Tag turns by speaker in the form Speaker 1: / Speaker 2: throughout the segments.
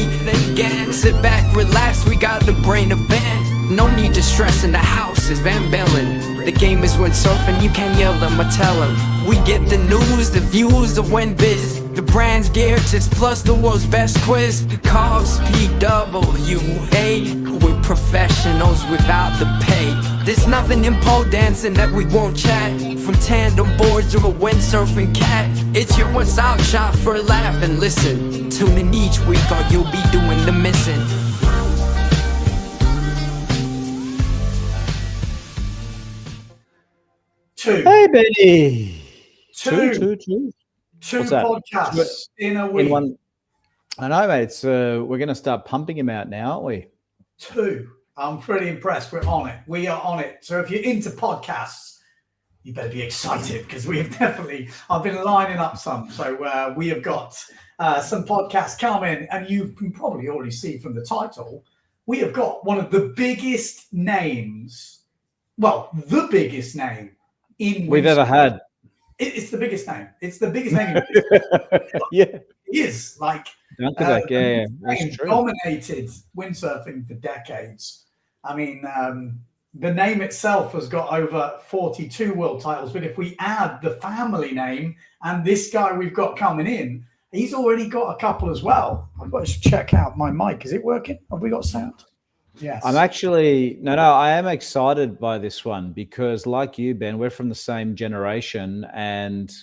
Speaker 1: then again. Sit back, relax, we got the brain of band. No need to stress in the house, it's Van Bellen. The game is windsurfing, you can't yell them or tell them. We get the news, the views, the win biz. The brand's gear, just plus the world's best quiz. Carbs, PWA. We're professionals without the pay. There's nothing in pole dancing that we won't chat. From tandem boards to a windsurfing cat. It's your one-stop shop for a laugh and listen. Tune in each week or you'll be doing the missing.
Speaker 2: Hey, Benny.
Speaker 3: Two
Speaker 2: What's that?
Speaker 3: podcasts in a week.
Speaker 2: I know, mate. It's we're going to start pumping him out now, aren't we?
Speaker 3: Two. I'm pretty impressed. We're on it. We are on it. So if you're into podcasts, you better be excited because we have definitely, I've been lining up some. So we have got some podcasts coming, and you can probably already see from the title, we have got one of the biggest names, well, the biggest name
Speaker 2: we've ever had.
Speaker 3: It's the biggest name. It's the biggest name.
Speaker 2: Yeah.
Speaker 3: It is. Like,
Speaker 2: Dunkerbeck, yeah. That's true.
Speaker 3: Dominated windsurfing for decades. I mean, the name itself has got over 42 world titles, but if we add the family name and this guy we've got coming in, he's already got a couple as well. I've got to check out my mic. Is it working? Have we got sound? Yes.
Speaker 2: I'm actually, I am excited by this one because like you, Ben, we're from the same generation, and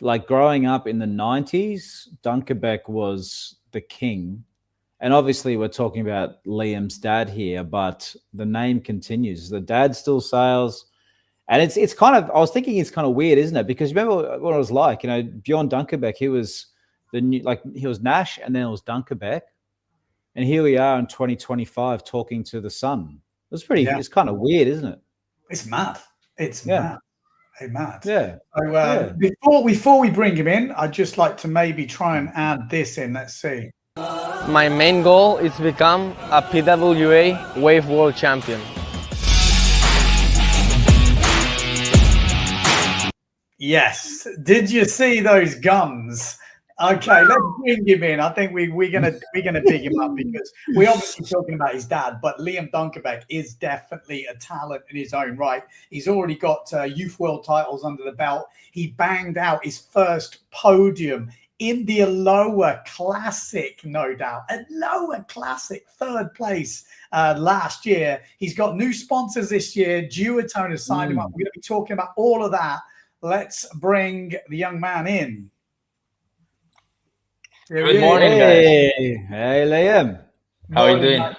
Speaker 2: like growing up in the 90s, Dunkerbeck was the king. And obviously we're talking about Liam's dad here, but the name continues. The dad still sails. And it's kind of, I was thinking it's kind of weird, isn't it? Because remember what it was like, Bjorn Dunkerbeck, he was he was Nash and then it was Dunkerbeck. And here we are in 2025 talking to the sun. It's kind of weird, isn't it?
Speaker 3: It's mad. It's mad. Hey, mad.
Speaker 2: Yeah.
Speaker 3: So before we bring him in, I'd just like to maybe try and add this in. Let's see.
Speaker 4: My main goal is to become a PWA Wave World Champion.
Speaker 3: Yes. Did you see those guns? Okay, let's bring him in. I think we're gonna big him up because we're obviously talking about his dad, but Liam Dunkerbeck is definitely a talent in his own right. He's already got youth world titles under the belt. He banged out his first podium in the Aloha Classic, no doubt. Aloha Classic, third place last year. He's got new sponsors this year. Duotone has signed him up. We're going to be talking about all of that. Let's bring the young man in.
Speaker 4: Good morning, guys.
Speaker 2: Hey, Liam.
Speaker 4: How are you doing?
Speaker 3: Mate.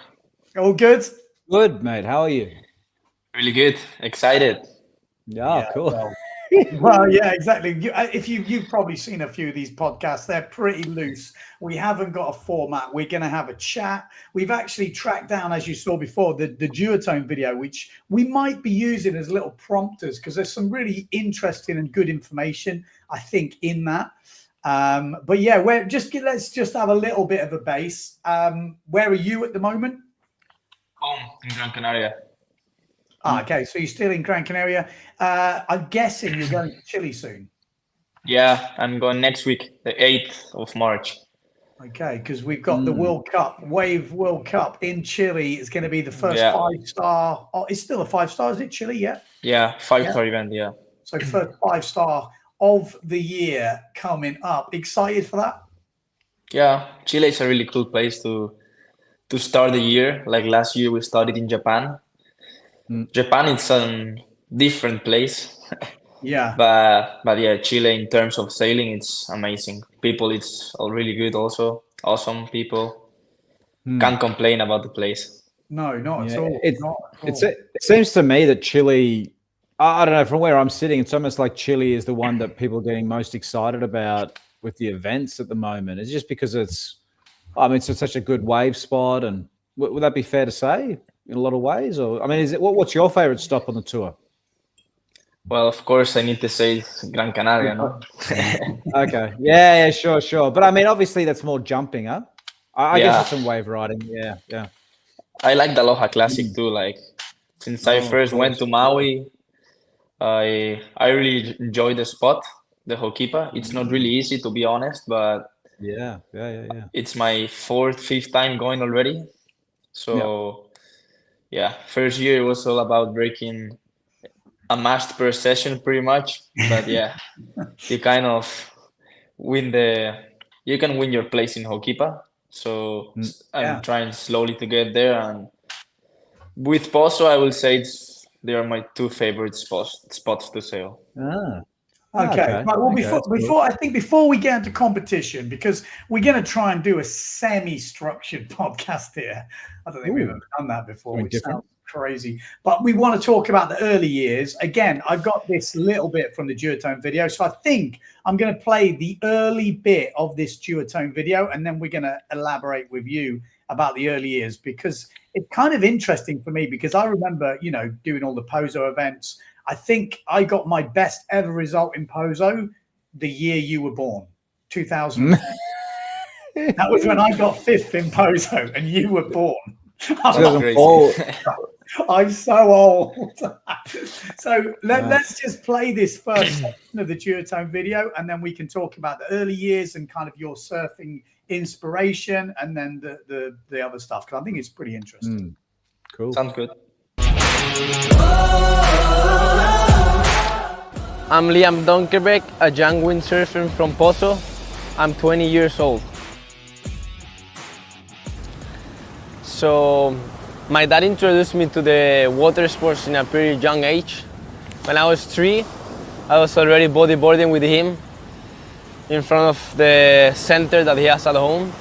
Speaker 3: All good?
Speaker 2: Good, mate. How are you?
Speaker 4: Really good. Excited.
Speaker 2: Yeah, cool.
Speaker 3: Well, yeah, exactly. If you've probably seen a few of these podcasts, they're pretty loose. We haven't got a format. We're going to have a chat. We've actually tracked down, as you saw before, the Duotone video, which we might be using as little prompters because there's some really interesting and good information, I think, in that. But yeah, let's just have a little bit of a base. Where are you at the moment?
Speaker 4: Home in Gran Canaria.
Speaker 3: Okay, so you're still in Gran Canaria. I'm guessing you're going to Chile soon.
Speaker 4: Yeah, I'm going next week, the 8th of March.
Speaker 3: Okay, because we've got the World Cup, Wave World Cup in Chile. It's going to be the first 5-star. Oh, it's still a 5-star, is it, Chile? Yeah.
Speaker 4: Yeah, 5-star event. Yeah.
Speaker 3: So first 5-star of the year coming up. Excited for that?
Speaker 4: Yeah, Chile is a really cool place to start the year. Like last year, we started in Japan. Japan, it's a different place.
Speaker 3: Yeah.
Speaker 4: But yeah, Chile in terms of sailing, it's amazing. People, it's all really good also. Awesome people. Can't complain about the place.
Speaker 3: No, not at all.
Speaker 2: It seems to me that Chile, I don't know, from where I'm sitting, it's almost like Chile is the one that people are getting most excited about with the events at the moment. It's just because it's such a good wave spot. And would that be fair to say in a lot of ways? Or, I mean, what's your favorite stop on the tour?
Speaker 4: Well, of course, I need to say Gran Canaria, no?
Speaker 2: Okay. Yeah, sure. But I mean, obviously that's more jumping, huh? I guess it's some wave riding. Yeah.
Speaker 4: I like the Aloha Classic too. Like, since I first went to Maui, I really enjoy the spot, the Hokipa. It's not really easy, to be honest, but
Speaker 2: Yeah.
Speaker 4: It's my fourth, fifth time going already. So yeah, first year it was all about breaking a mast per session pretty much. But yeah, you kind of you can win your place in Hokipa. So I'm trying slowly to get there. And with Poso, I will say they are my two favorite spots to sail.
Speaker 3: Okay. Right, well,
Speaker 2: Okay,
Speaker 3: before we get into competition, because we're going to try and do a semi-structured podcast here. I don't think we've ever done that before, which sounds crazy. But we want to talk about the early years. Again, I got this little bit from the duotone video, so I think I'm going to play the early bit of this duotone video, and then we're going to elaborate with you about the early years, because it's kind of interesting for me, because I remember, you know, doing all the Poso events. I think I got my best ever result in Poso the year you were born, 2000. That was when I got fifth in Poso and you were born. I'm so old. So let's just play this first section of the duotone video, and then we can talk about the early years and kind of your surfing inspiration, and then the other stuff, because I think it's pretty interesting.
Speaker 2: Cool.
Speaker 4: Sounds good.
Speaker 5: I'm Liam Dunkerbeck, a young windsurfer from Poso. I'm 20 years old. So my dad introduced me to the water sports in a pretty young age. When I was 3, I was already bodyboarding with him in front of the center that he has at home.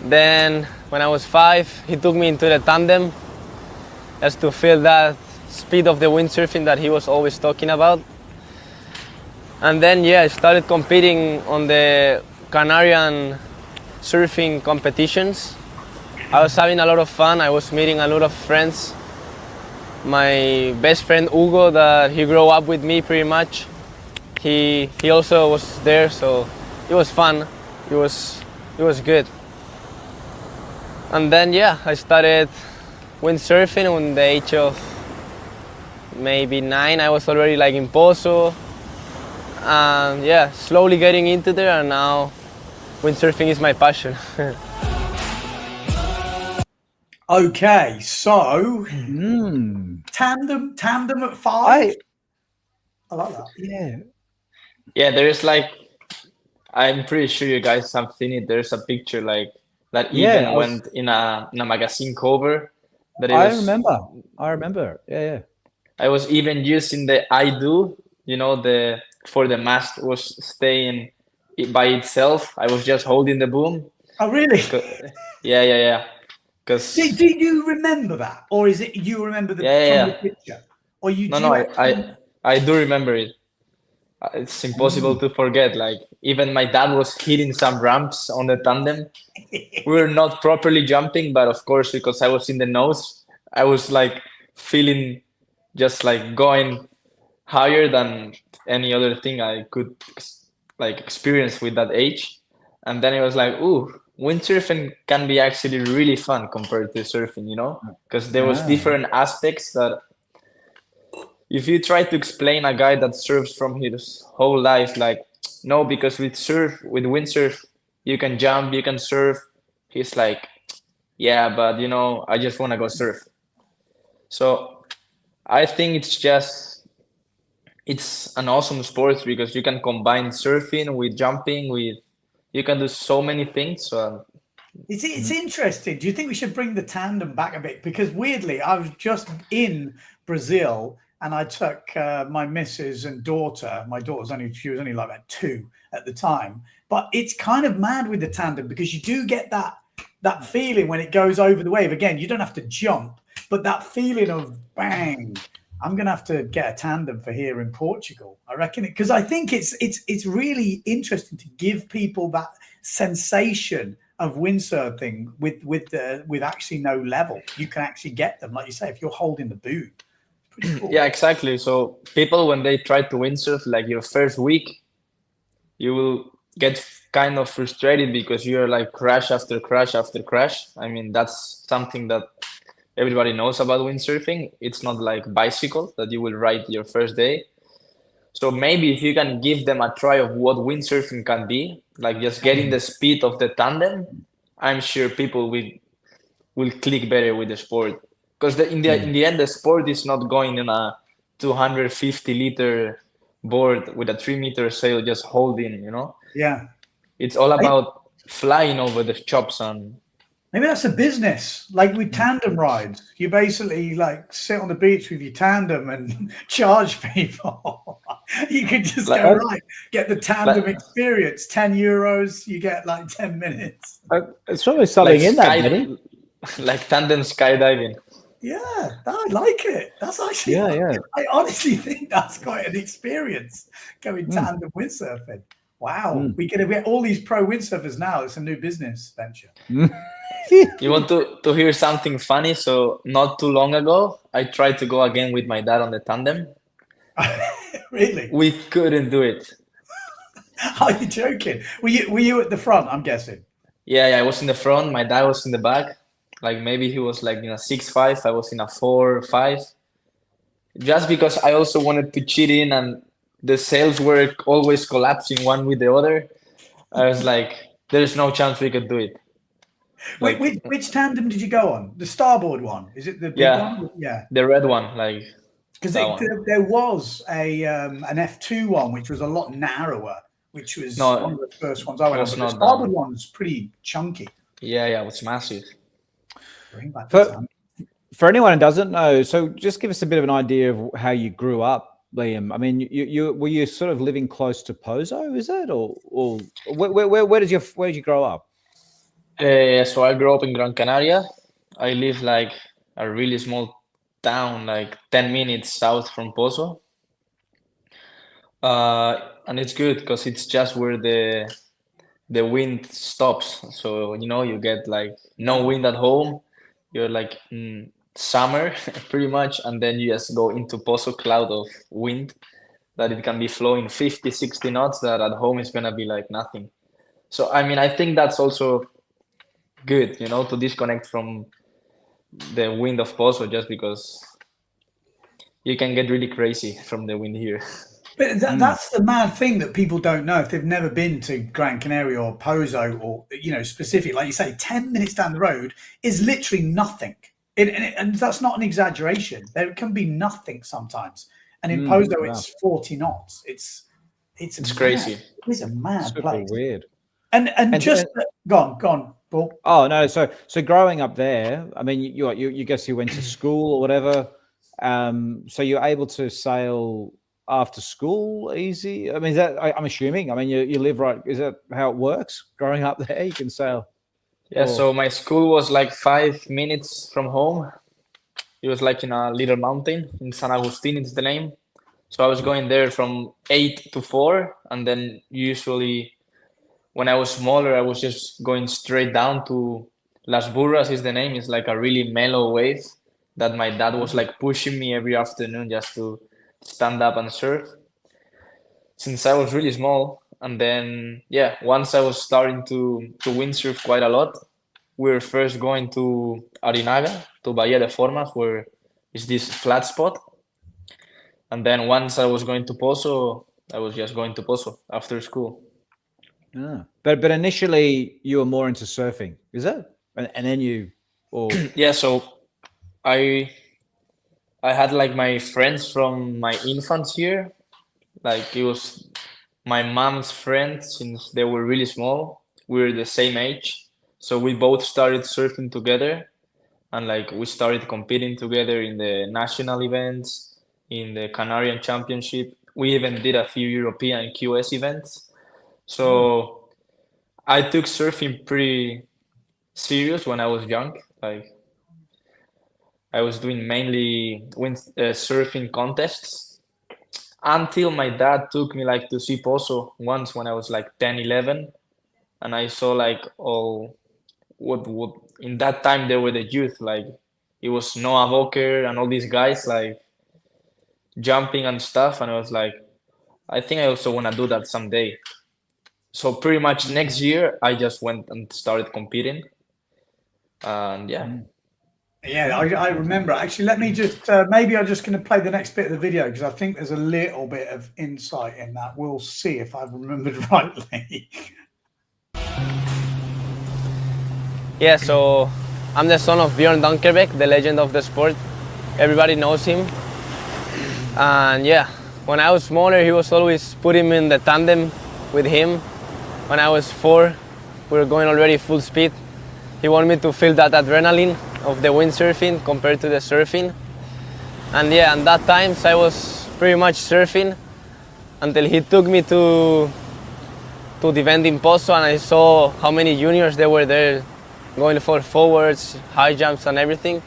Speaker 5: Then when I was 5, he took me into the Tandem just to feel that speed of the windsurfing that he was always talking about. And then I started competing on the Canarian surfing competitions. I was having a lot of fun. I was meeting a lot of friends. My best friend Hugo, that he grew up with me pretty much, he also was there, so it was fun. It was good. And then I started windsurfing at the age of maybe 9. I was already like in Poso, and slowly getting into there, and now windsurfing is my passion.
Speaker 3: Okay, so tandem at 5. I like that.
Speaker 4: Yeah, there's like, I'm pretty sure you guys have seen it. There's a picture like that even went in a magazine cover.
Speaker 2: I remember. Yeah.
Speaker 4: I was even using the I do, you know, for the mast was staying by itself. I was just holding the boom.
Speaker 3: Oh, really?
Speaker 4: Yeah.
Speaker 3: Do you remember that, or is it you remember the from the picture, or you?
Speaker 4: I do remember it. It's impossible to forget. Like, even my dad was hitting some ramps on the Tandem. We were not properly jumping, but of course, because I was in the nose, I was like feeling just like going higher than any other thing I could like experience with that age. And then it was like, ooh, windsurfing can be actually really fun compared to surfing, you know, because there was different aspects that if you try to explain a guy that surfs from his whole life, like, no, because with windsurf, you can jump, you can surf. He's like, yeah, but you know, I just want to go surf. So I think it's an awesome sport because you can combine surfing with jumping, you can do so many things. So
Speaker 3: it's interesting. Do you think we should bring the tandem back a bit? Because weirdly, I was just in Brazil and I took my missus and daughter. My daughter's she was only like about 2 at the time. But it's kind of mad with the tandem because you do get that feeling when it goes over the wave. Again, you don't have to jump, but that feeling of bang. I'm going to have to get a tandem for here in Portugal. I reckon it, because I think it's really interesting to give people that sensation of windsurfing with actually no level. You can actually get them, like you say, if you're holding the boom. Cool.
Speaker 4: Yeah, exactly. So people, when they try to windsurf, like your first week, you will get kind of frustrated because you're like crash after crash after crash. I mean, that's something that everybody knows about windsurfing. It's not like bicycle that you will ride your first day. So maybe if you can give them a try of what windsurfing can be, like just getting the speed of the tandem, I'm sure people will click better with the sport. Because in the end, the sport is not going in a 250-liter board with a 3-meter sail just holding,
Speaker 3: Yeah.
Speaker 4: It's all about flying over the chops and
Speaker 3: Maybe that's a business, like with tandem rides. You basically like sit on the beach with your tandem and charge people. You could just
Speaker 4: Like-
Speaker 3: go, right, get the tandem
Speaker 4: like-
Speaker 3: experience, €10, you get like 10 minutes.
Speaker 2: It's probably something in that,
Speaker 4: sky,
Speaker 2: Benny.
Speaker 4: like tandem skydiving.
Speaker 3: Yeah, I like it. That's actually,
Speaker 2: Yeah.
Speaker 3: I honestly think that's quite an experience, going tandem windsurfing. Wow, we get all these pro windsurfers now. It's a new business venture.
Speaker 4: You want to hear something funny? So not too long ago, I tried to go again with my dad on the tandem.
Speaker 3: Really?
Speaker 4: We couldn't do it.
Speaker 3: Are you joking? Were you at the front, I'm guessing?
Speaker 4: Yeah, I was in the front. My dad was in the back. Like maybe he was like in a 6'5". I was in a 4'5". Just because I also wanted to cheat in, and the sails were always collapsing one with the other. I was like, there's no chance we could do it.
Speaker 3: Wait, which tandem did you go on? The starboard one? Is it the big one? Yeah.
Speaker 4: The red one, like
Speaker 3: Because
Speaker 4: that
Speaker 3: there was an F2 one, which was a lot narrower, which was
Speaker 4: No,
Speaker 3: one of the first ones I went on.
Speaker 4: was
Speaker 3: But the
Speaker 4: not that
Speaker 3: starboard
Speaker 4: one.
Speaker 3: one's pretty chunky.
Speaker 4: yeah, it was massive.
Speaker 3: Bring back the tandem.
Speaker 2: For anyone who doesn't know, so just give us a bit of an idea of how you grew up, Liam. I mean, you were you sort of living close to Pozo, is it, or where did you grow up?
Speaker 4: So I grew up in Gran Canaria. I live like a really small town, like 10 minutes south from Pozo. And it's good because it's just where the wind stops. So, you get like no wind at home. You're like in summer pretty much. And then you just go into Pozo cloud of wind that it can be flowing 50, 60 knots, that at home is going to be like nothing. So, I mean, I think that's also good, to disconnect from the wind of Pozo, just because you can get really crazy from the wind here.
Speaker 3: But that's the mad thing that people don't know if they've never been to Gran Canaria or Pozo, or specific, like you say, 10 minutes down the road is literally nothing. And that's not an exaggeration. There can be nothing sometimes. And in Pozo, it's 40 knots. It's
Speaker 4: crazy.
Speaker 3: It's a mad
Speaker 2: Super
Speaker 3: place.
Speaker 2: weird.
Speaker 3: And just go on, Paul.
Speaker 2: Oh no, so growing up there, I mean, you guess you went to school or whatever. So you're able to sail after school easy. I mean, is that, I'm assuming. I mean, you live right. Is that how it works? Growing up there, you can sail.
Speaker 4: Yeah. So my school was like 5 minutes from home. It was like in a little mountain in San Agustin. It's the name. So I was going there from 8 to 4, and then usually, when I was smaller, I was just going straight down to Las Burras is the name. It's like a really mellow wave that my dad was like pushing me every afternoon just to stand up and surf since I was really small. And then, once I was starting to windsurf quite a lot, we were first going to Arinaga, to Bahía de Formas, where is this flat spot. And then once I was going to Pozo, I was just going to Pozo after school.
Speaker 2: Yeah. But initially you were more into surfing, is it? And then you, or
Speaker 4: yeah. So I had like my friends from my infants here. Like it was my mom's friends since they were really small. We were the same age, so we both started surfing together, and like we started competing together in the national events, in the Canarian Championship. We even did a few European QS events. So I took surfing pretty serious when I was young. Like I was doing mainly surfing contests until my dad took me like to see Pozo once when I was like 10, 11. And I saw like all what in that time there were the youth, like it was Noah Walker and all these guys like jumping and stuff. And I was like, I think I also want to do that someday. So pretty much next year, I just went and started competing. And
Speaker 3: Yeah, I remember. Actually, let me just, maybe I'm just going to play the next bit of the video because I think there's a little bit of insight in that. We'll see if I've remembered rightly.
Speaker 5: Yeah, so I'm the son of Bjorn Dunkerbeck, the legend of the sport. Everybody knows him. And yeah, when I was smaller, he was always putting me in the tandem with him. When I was 4, we were going already full speed. He wanted me to feel that adrenaline of the windsurfing compared to the surfing. And yeah, and that times I was pretty much surfing until he took me to the event in Pozo, and I saw how many juniors they were there going for forwards, high jumps and everything.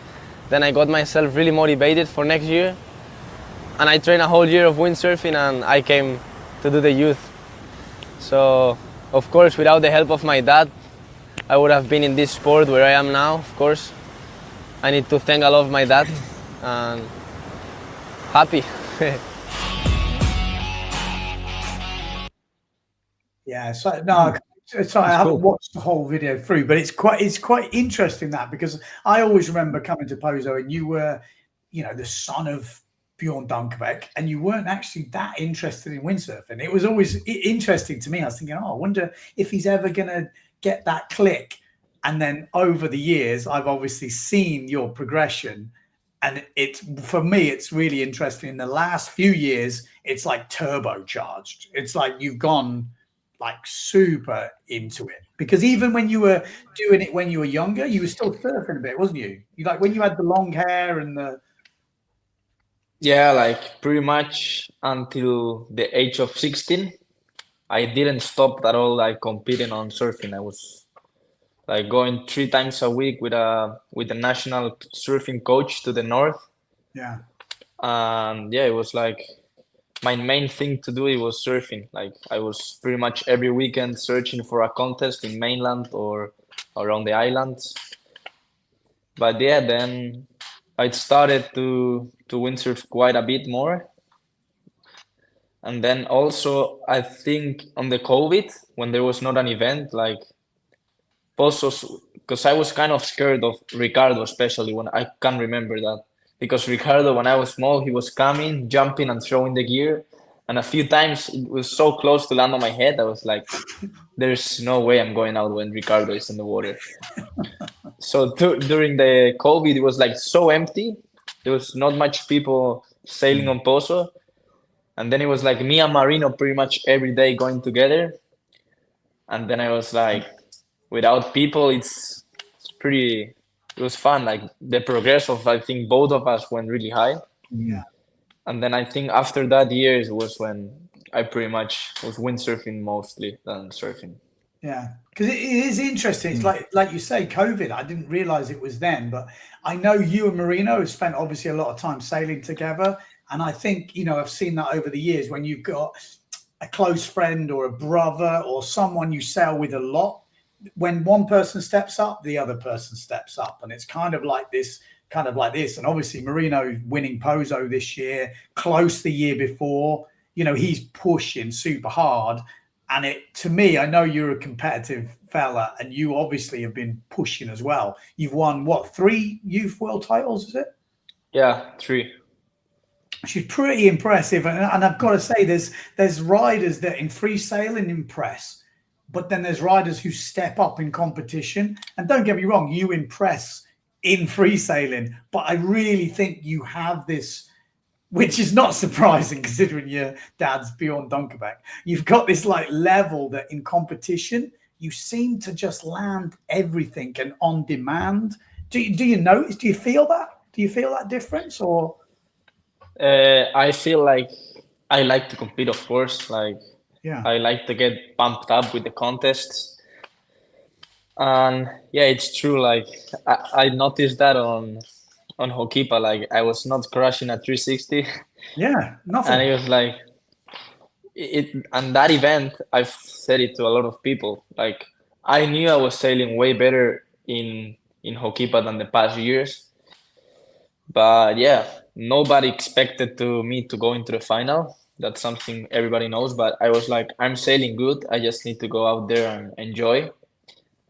Speaker 5: Then I got myself really motivated for next year. And I trained a whole year of windsurfing, and I came to do the youth. So, of course, without the help of my dad, I would have been in this sport where I am now, of course. I need to thank a lot of my dad, and happy.
Speaker 3: Yeah, so no, so I haven't watched the whole video through, but it's quite interesting that, because I always remember coming to Pozo and you were, you know, the son of Bjorn Dunkerbeck, and you weren't actually that interested in windsurfing. It was always interesting to me. I was thinking, oh, I wonder if he's ever going to get that click. And then over the years, I've obviously seen your progression, and it's, for me, it's really interesting. In the last few years, it's like turbocharged. It's like you've gone like super into it, because even when you were doing it when you were younger, you were still surfing a bit, wasn't you? You like when you had the long hair and the
Speaker 4: Yeah, like pretty much until the age of 16, I didn't stop at all like competing on surfing. I was like going 3 times a week with a national surfing coach to the north.
Speaker 3: yeah.
Speaker 4: And yeah, it was like my main thing to do, it was surfing. Like I was pretty much every weekend searching for a contest in mainland or around the islands. But yeah, then I started to windsurf quite a bit more. And then also, I think on the COVID, when there was not an event, like Pozos, because I was kind of scared of Ricardo, especially when I can't remember that. Because Ricardo, when I was small, he was coming, jumping, and throwing the gear. And a few times it was so close to land on my head, I was like, there's no way I'm going out when Ricardo is in the water. So during the COVID, it was like so empty. There was not much people sailing on Pozo. And then it was like me and Marino pretty much every day going together. And then I was like, without people, it was fun. Like the progress of, I think both of us went really high.
Speaker 3: Yeah.
Speaker 4: And then I think after that year was when I pretty much was windsurfing mostly than surfing.
Speaker 3: Yeah, because it is interesting. It's like you say, COVID. I didn't realize it was then, but I know you and Marino have spent obviously a lot of time sailing together, and I think, you know, I've seen that over the years when you've got a close friend or a brother or someone you sail with a lot. When one person steps up, the other person steps up, and it's kind of like this. And obviously Marino winning Pozo this year, close the year before. You know, he's pushing super hard. And it, to me, I know you're a competitive fella, and you obviously have been pushing as well. You've won, what, 3 youth world titles, is it?
Speaker 4: Yeah, 3.
Speaker 3: She's pretty impressive. And I've got to say, there's riders that in free sailing impress, but then there's riders who step up in competition. And don't get me wrong, you impress in free sailing, but I really think you have this, which is not surprising considering your dad's Bjorn Dunkerbeck. You've got this like level that in competition, you seem to just land everything and on demand. Do you notice? Do you feel that? Do you feel that difference? Or
Speaker 4: I feel like I like to compete, of course. Like,
Speaker 3: yeah,
Speaker 4: I like to get pumped up with the contests. And yeah, it's true. Like I noticed that on Hokipa, like I was not crashing at 360.
Speaker 3: yeah, nothing.
Speaker 4: And it was like and that event, I've said it to a lot of people. Like I knew I was sailing way better in Hokipa than the past years. But yeah, nobody expected me to go into the final. That's something everybody knows. But I was like, I'm sailing good. I just need to go out there and enjoy.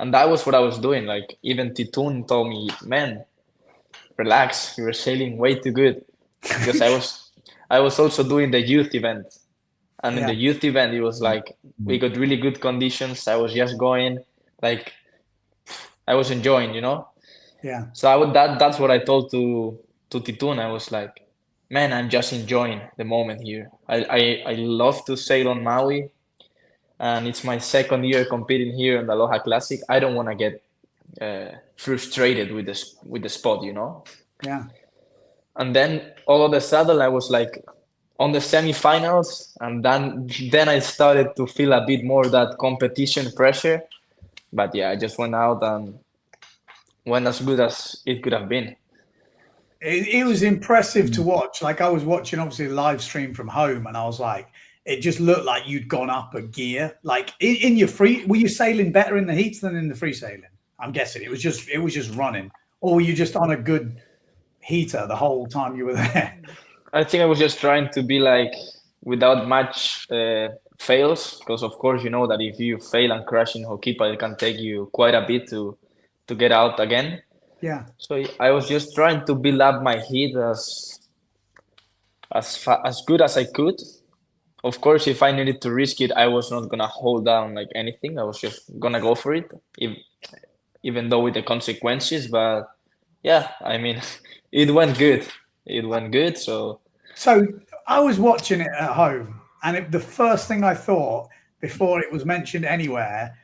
Speaker 4: And that was what I was doing. Like even Titun told me, man, relax, you were sailing way too good. Because I was also doing the youth event. And in the youth event, it was like we got really good conditions. I was just going, like I was enjoying, you know.
Speaker 3: Yeah.
Speaker 4: So that's what I told to Titun. I was like, man, I'm just enjoying the moment here. I love to sail on Maui, and it's my second year competing here in the Aloha Classic. I don't want to get frustrated with the spot, you know.
Speaker 3: Yeah.
Speaker 4: And then all of a sudden, I was like on the semifinals, and then I started to feel a bit more that competition pressure. But yeah, I just went out and went as good as it could have been.
Speaker 3: It was impressive to watch. Like I was watching, obviously, the live stream from home, and I was like, it just looked like you'd gone up a gear. Like in your free, were you sailing better in the heats than in the free sailing? I'm guessing it was just running, or were you just on a good heater the whole time you were there?
Speaker 4: I think I was just trying to be like without much fails, because of course you know that if you fail and crash in Hokipa, it can take you quite a bit to get out again.
Speaker 3: Yeah.
Speaker 4: So I was just trying to build up my heat as good as I could. Of course, if I needed to risk it, I was not gonna hold down like anything. I was just gonna go for it, even though with the consequences. But yeah, I mean, it went good. It went good. So
Speaker 3: I was watching it at home, and the first thing I thought before it was mentioned anywhere,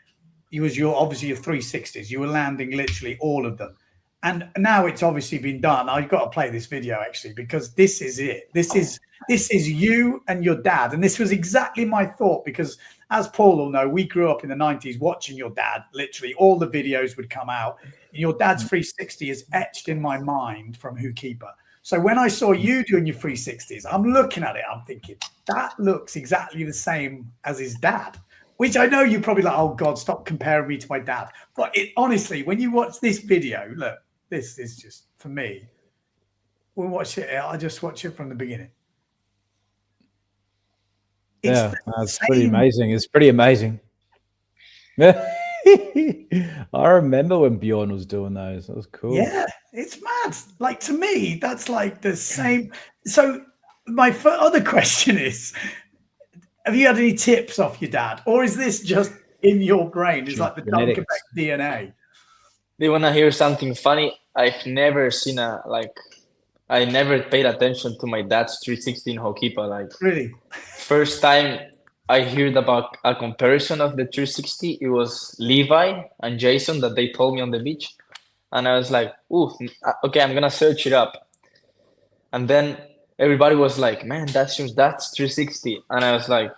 Speaker 3: it was obviously your 360s. You were landing literally all of them. And now it's obviously been done. I've got to play this video actually, because this is it. This is you and your dad. And this was exactly my thought, because as Paul will know, we grew up in the 90s watching your dad. Literally all the videos would come out. And your dad's 360 is etched in my mind from Hokipa. So when I saw you doing your 360s, I'm looking at it, I'm thinking, that looks exactly the same as his dad. Which I know you're probably like, oh God, stop comparing me to my dad. But honestly, when you watch this video, look, this is just, for me, we'll watch it. I'll just watch it from the beginning.
Speaker 2: Yeah, that's pretty amazing. It's pretty amazing. I remember when Bjorn was doing those. That was cool.
Speaker 3: Yeah, it's mad. Like, to me, that's like the same. So my other question is, have you had any tips off your dad? Or is this just in your brain? It's like the Dunkerbeck DNA.
Speaker 4: Do you want to hear something funny? I've never seen I never paid attention to my dad's 360 in Hokipa. Like,
Speaker 3: really?
Speaker 4: First time I heard about a comparison of the 360, it was Levi and Jason that they told me on the beach. And I was like, ooh, okay, I'm going to search it up. And then everybody was like, man, that's 360. And I was like,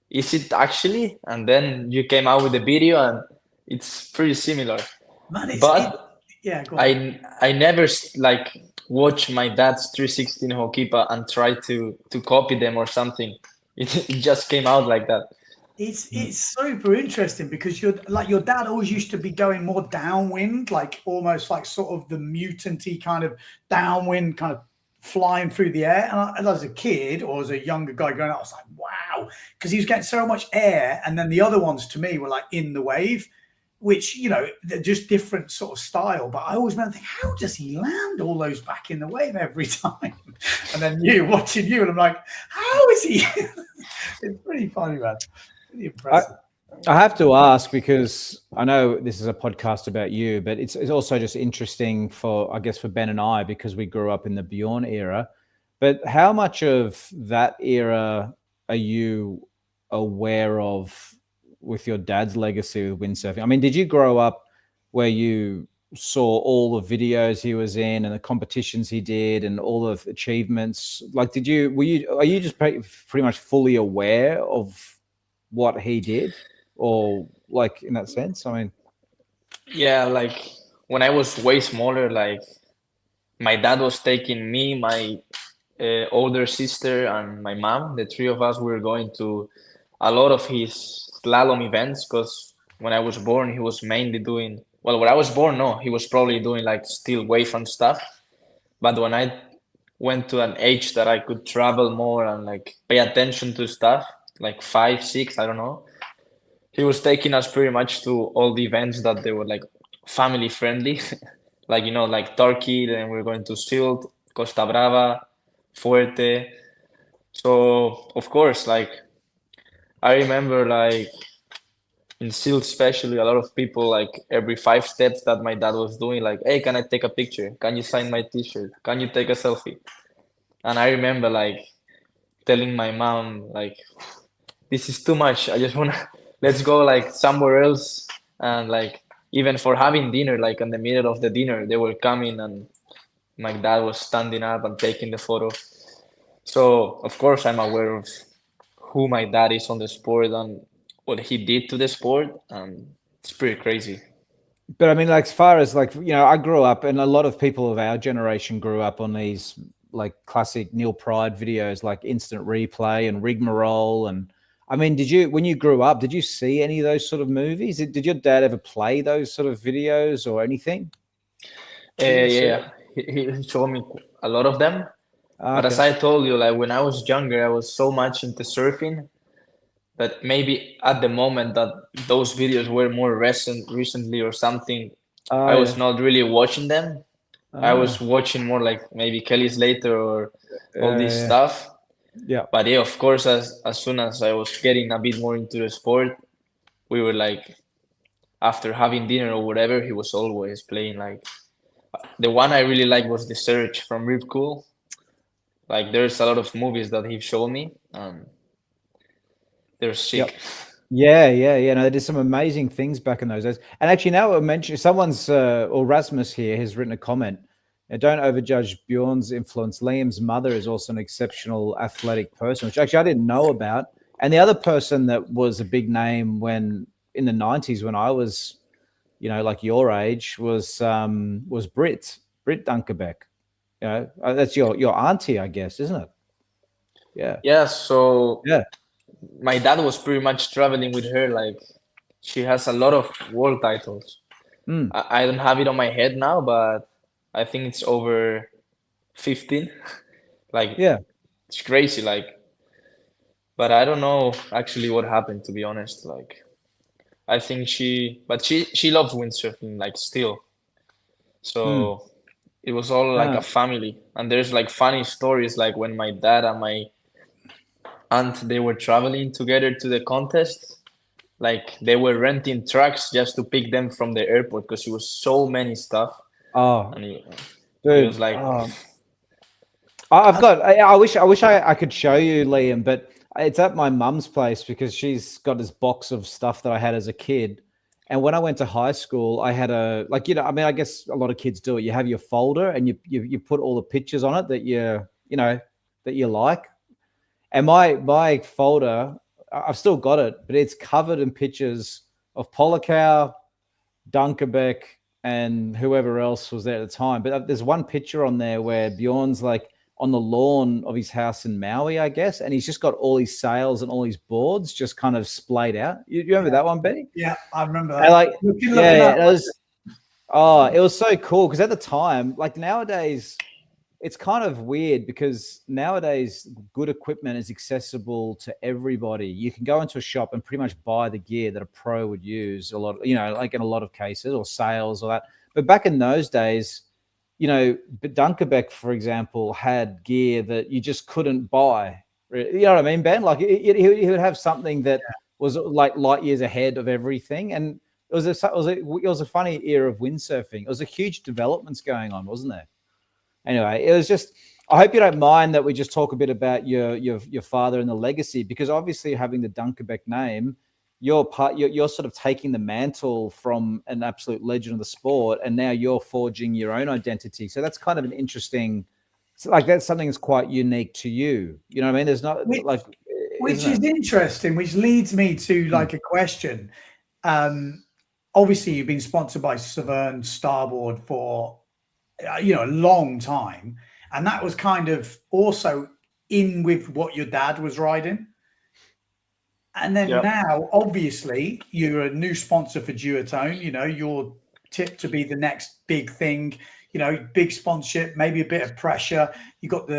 Speaker 4: is it actually? And then you came out with the video and it's pretty similar.
Speaker 3: Man, yeah, go
Speaker 4: on. I never like watch my dad's 360 in Hokipa and try to copy them or something. It just came out like that.
Speaker 3: It's super interesting, because your dad always used to be going more downwind, like almost like sort of the mutanty kind of downwind, kind of flying through the air. And as a kid or as a younger guy growing up, I was like, wow, because he was getting so much air. And then the other ones to me were like in the wave, which, you know, they're just different sort of style. But I always remember thinking, how does he land all those back in the wave every time? And then watching you, and I'm like, how is he? It's pretty funny, man. Pretty impressive.
Speaker 2: I have to ask, because I know this is a podcast about you, but it's also just interesting for, I guess, for Ben and I, because we grew up in the Bjorn era. But how much of that era are you aware of with your dad's legacy with windsurfing? I mean, did you grow up where you saw all the videos he was in and the competitions he did and all the achievements? Like, are you just pretty much fully aware of what he did, or like in that sense? I mean,
Speaker 4: yeah, like when I was way smaller, like my dad was taking me, my older sister, and my mom. The three of us were going to a lot of his slalom events, because when I was born, he was mainly doing, well, when I was born, no, he was probably doing like still wave and stuff. But when I went to an age that I could travel more and like pay attention to stuff, like 5, 6, I don't know, he was taking us pretty much to all the events that they were like family friendly, like, you know, like Turkey, then we're going to Silt, Costa Brava, Fuerte. So of course, like I remember like in SEAL especially, a lot of people, like every 5 steps that my dad was doing, like, hey, can I take a picture? Can you sign my t-shirt? Can you take a selfie? And I remember like telling my mom, like, this is too much. I just wanna let's go like somewhere else. And like even for having dinner, like in the middle of the dinner, they were coming and my dad was standing up and taking the photo. So of course I'm aware of who my dad is on the sport and what he did to the sport. It's pretty crazy.
Speaker 2: But I mean, like, as far as like, I grew up, and a lot of people of our generation grew up on these like classic Neil Pride videos, like Instant Replay and Rigmarole. And I mean, when you grew up, did you see any of those sort of movies? Did your dad ever play those sort of videos or anything?
Speaker 4: Yeah, he showed me a lot of them. But as I told you, like when I was younger, I was so much into surfing that maybe at the moment that those videos were more recently or something, I was not really watching them. I was watching more like maybe Kelly Slater or all this stuff.
Speaker 2: Yeah.
Speaker 4: But yeah, of course, as soon as I was getting a bit more into the sport, we were like, after having dinner or whatever, he was always playing. Like the one I really liked was The Search from Rip Cool. Like there's a lot of movies that he showed me. They're sick.
Speaker 2: Yep. Yeah. No, they did some amazing things back in those days. And actually, now I mention someone's or Rasmus here has written a comment. Don't overjudge Bjorn's influence. Liam's mother is also an exceptional athletic person, which actually I didn't know about. And the other person that was a big name when in the 90s, when I was, like your age, was Britt Dunkerbeck. That's your auntie, I guess, isn't it? Yeah.
Speaker 4: Yeah. So
Speaker 2: yeah,
Speaker 4: my dad was pretty much traveling with her. Like she has a lot of world titles. I don't have it on my head now, but I think it's over 15. Like,
Speaker 2: yeah,
Speaker 4: it's crazy. Like, but I don't know actually what happened, to be honest. Like, I think she loves windsurfing, like still. So it was all like a family. And there's like funny stories, like when my dad and my aunt, they were traveling together to the contest. Like they were renting trucks just to pick them from the airport because it was so many stuff.
Speaker 2: Oh,
Speaker 4: and it was like,
Speaker 2: I wish I could show you, Liam, but it's at my mum's place because she's got this box of stuff that I had as a kid. And when I went to high school, I had I guess a lot of kids do it. You have your folder and you put all the pictures on it that you like. And my folder, I've still got it, but it's covered in pictures of Polikow, Dunkerbeck, and whoever else was there at the time. But there's one picture on there where Bjorn's like on the lawn of his house in Maui, I guess, and he's just got all his sails and all his boards just kind of splayed out. You remember that one, Benny?
Speaker 3: Yeah, I remember that.
Speaker 2: It was so cool because at the time, like nowadays, it's kind of weird because nowadays good equipment is accessible to everybody. You can go into a shop and pretty much buy the gear that a pro would use a lot, like in a lot of cases, or sales or that. But back in those days, Dunkerbeck, for example, had gear that you just couldn't buy. You know what I mean, Ben? Like he would have something that was like light years ahead of everything. And it was a funny era of windsurfing. It was a huge developments going on, wasn't there? Anyway, it was just, I hope you don't mind that we just talk a bit about your father and the legacy, because obviously having the Dunkerbeck name, you're sort of taking the mantle from an absolute legend of the sport, and now you're forging your own identity. So that's kind of an interesting, that's something that's quite unique to you. You know what I mean? There's not
Speaker 3: which is interesting, which leads me to like a question. Obviously you've been sponsored by Severn Starboard for a long time, and that was kind of also in with what your dad was riding. And then now obviously you're a new sponsor for Duotone. You're tipped to be the next big thing, big sponsorship, maybe a bit of pressure. You got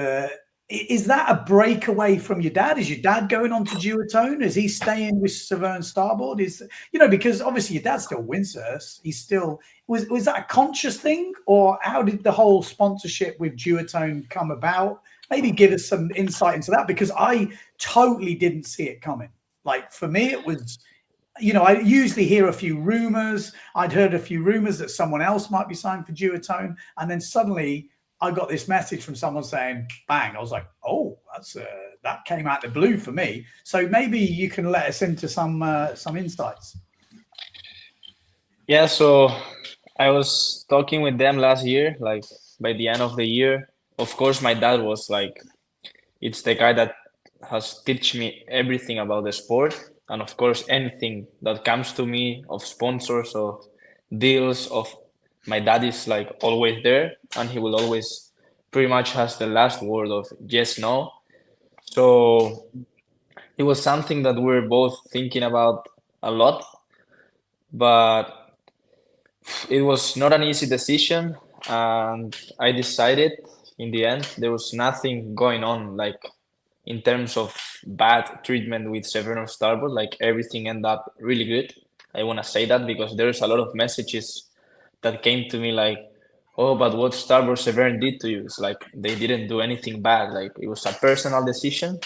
Speaker 3: is that a breakaway from your dad? Is your dad going on to Duotone? Is he staying with Severn Starboard? Because obviously your dad still windsurfs. He's still, was that a conscious thing, or how did the whole sponsorship with Duotone come about? Maybe give us some insight into that, because I totally didn't see it coming. Like for me, it was, I usually hear a few rumors. I'd heard a few rumors that someone else might be signed for duotone, and then suddenly I got this message from someone saying, "Bang!" I was like, "Oh, that came out the blue for me." So maybe you can let us into some insights.
Speaker 4: Yeah, so I was talking with them last year, like by the end of the year. Of course, my dad was like, it's the guy that has teach me everything about the sport. And of course, anything that comes to me of sponsors, of deals, of my dad is like always there, and he will always pretty much has the last word of yes, no. So it was something that we're both thinking about a lot, but it was not an easy decision, and I decided in the end there was nothing going on like in terms of bad treatment with Severn or Starboard. Like everything ended up really good. I want to say that because there's a lot of messages that came to me like, oh, but what Starboard Severn did to you? It's like they didn't do anything bad. Like it was a personal decision.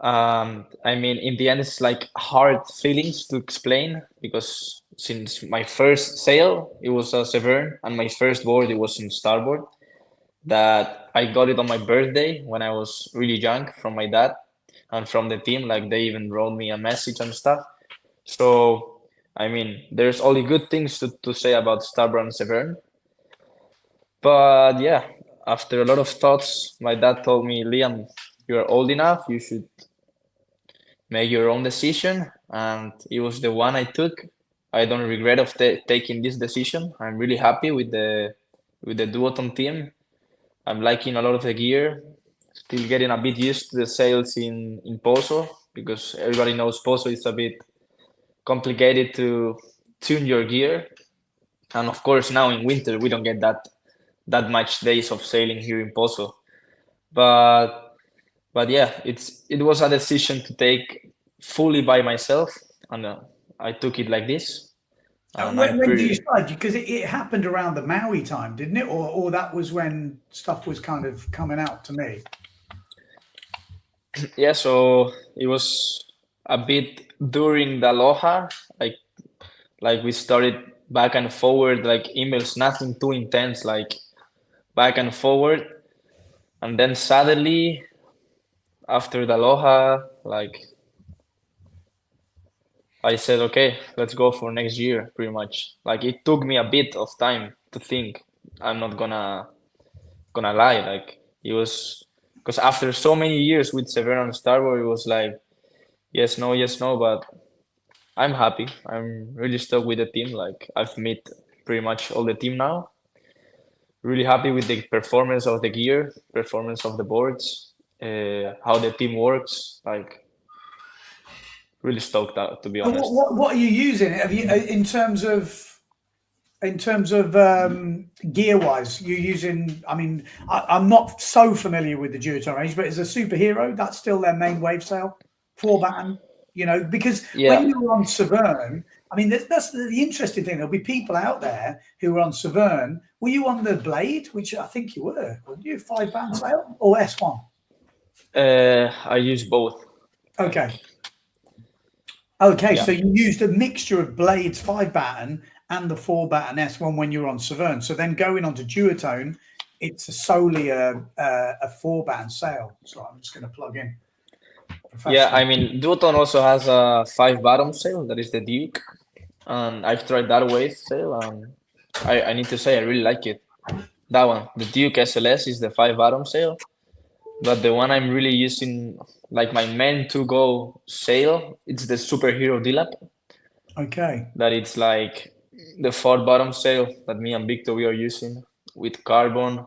Speaker 4: I mean, in the end, it's like hard feelings to explain because since my first sail, it was a Severn, and my first board, it was in Starboard. That I got it on my birthday when I was really young from my dad and from the team. Like they even wrote me a message and stuff. So, I mean, there's only good things to say about Starboard and Severn. But yeah, after a lot of thoughts, my dad told me, Liam, you're old enough. You should make your own decision. And it was the one I took. I don't regret of taking this decision. I'm really happy with the duotone team. I'm liking a lot of the gear. Still getting a bit used to the sails in Pozo because everybody knows Pozo is a bit complicated to tune your gear. And of course, now in winter, we don't get that much days of sailing here in Pozo. But yeah, it was a decision to take fully by myself, and I took it like this.
Speaker 3: When did you start? Because it happened around the Maui time, didn't it? Or that was when stuff was kind of coming out to me.
Speaker 4: Yeah, so it was a bit during the Aloha, like we started back and forward, like emails, nothing too intense, like back and forward, and then suddenly after the Aloha, like I said, okay, let's go for next year, pretty much. Like it took me a bit of time to think. I'm not gonna lie. Like it was because after so many years with Severn and Starboard, it was like yes, no. But I'm happy. I'm really stuck with the team. Like I've met pretty much all the team now. Really happy with the performance of the gear, performance of the boards, how the team works. Like really stoked out, to be honest.
Speaker 3: What are you using? Have you in terms of gear wise? You're using. I mean, I'm not so familiar with the duotone range, but is a Superhero that's still their main wave sail, 4-batten? Because when you were on Severn, I mean, that's the interesting thing. There'll be people out there who are on Severn. Were you on the Blade, which I think you were? Were you 5-batten sail or S1?
Speaker 4: I use both.
Speaker 3: Okay.
Speaker 4: Yeah.
Speaker 3: So you used a mixture of Blades 5-batten and the 4-batten S1 when you were on Severn. So then going on to duotone, it's solely a 4-batten sail. So I'm just going to plug in.
Speaker 4: Yeah, I mean, duotone also has a 5-bottom sail, that is the Duke. And I've tried that wave sail, and I need to say I really like it. That one, the Duke SLS, is the 5-bottom sail. But the one I'm really using, like my main to-go sail, it's the Superhero D-Lap.
Speaker 3: Okay.
Speaker 4: That it's like the 4-bottom sail that me and Victor we are using with carbon.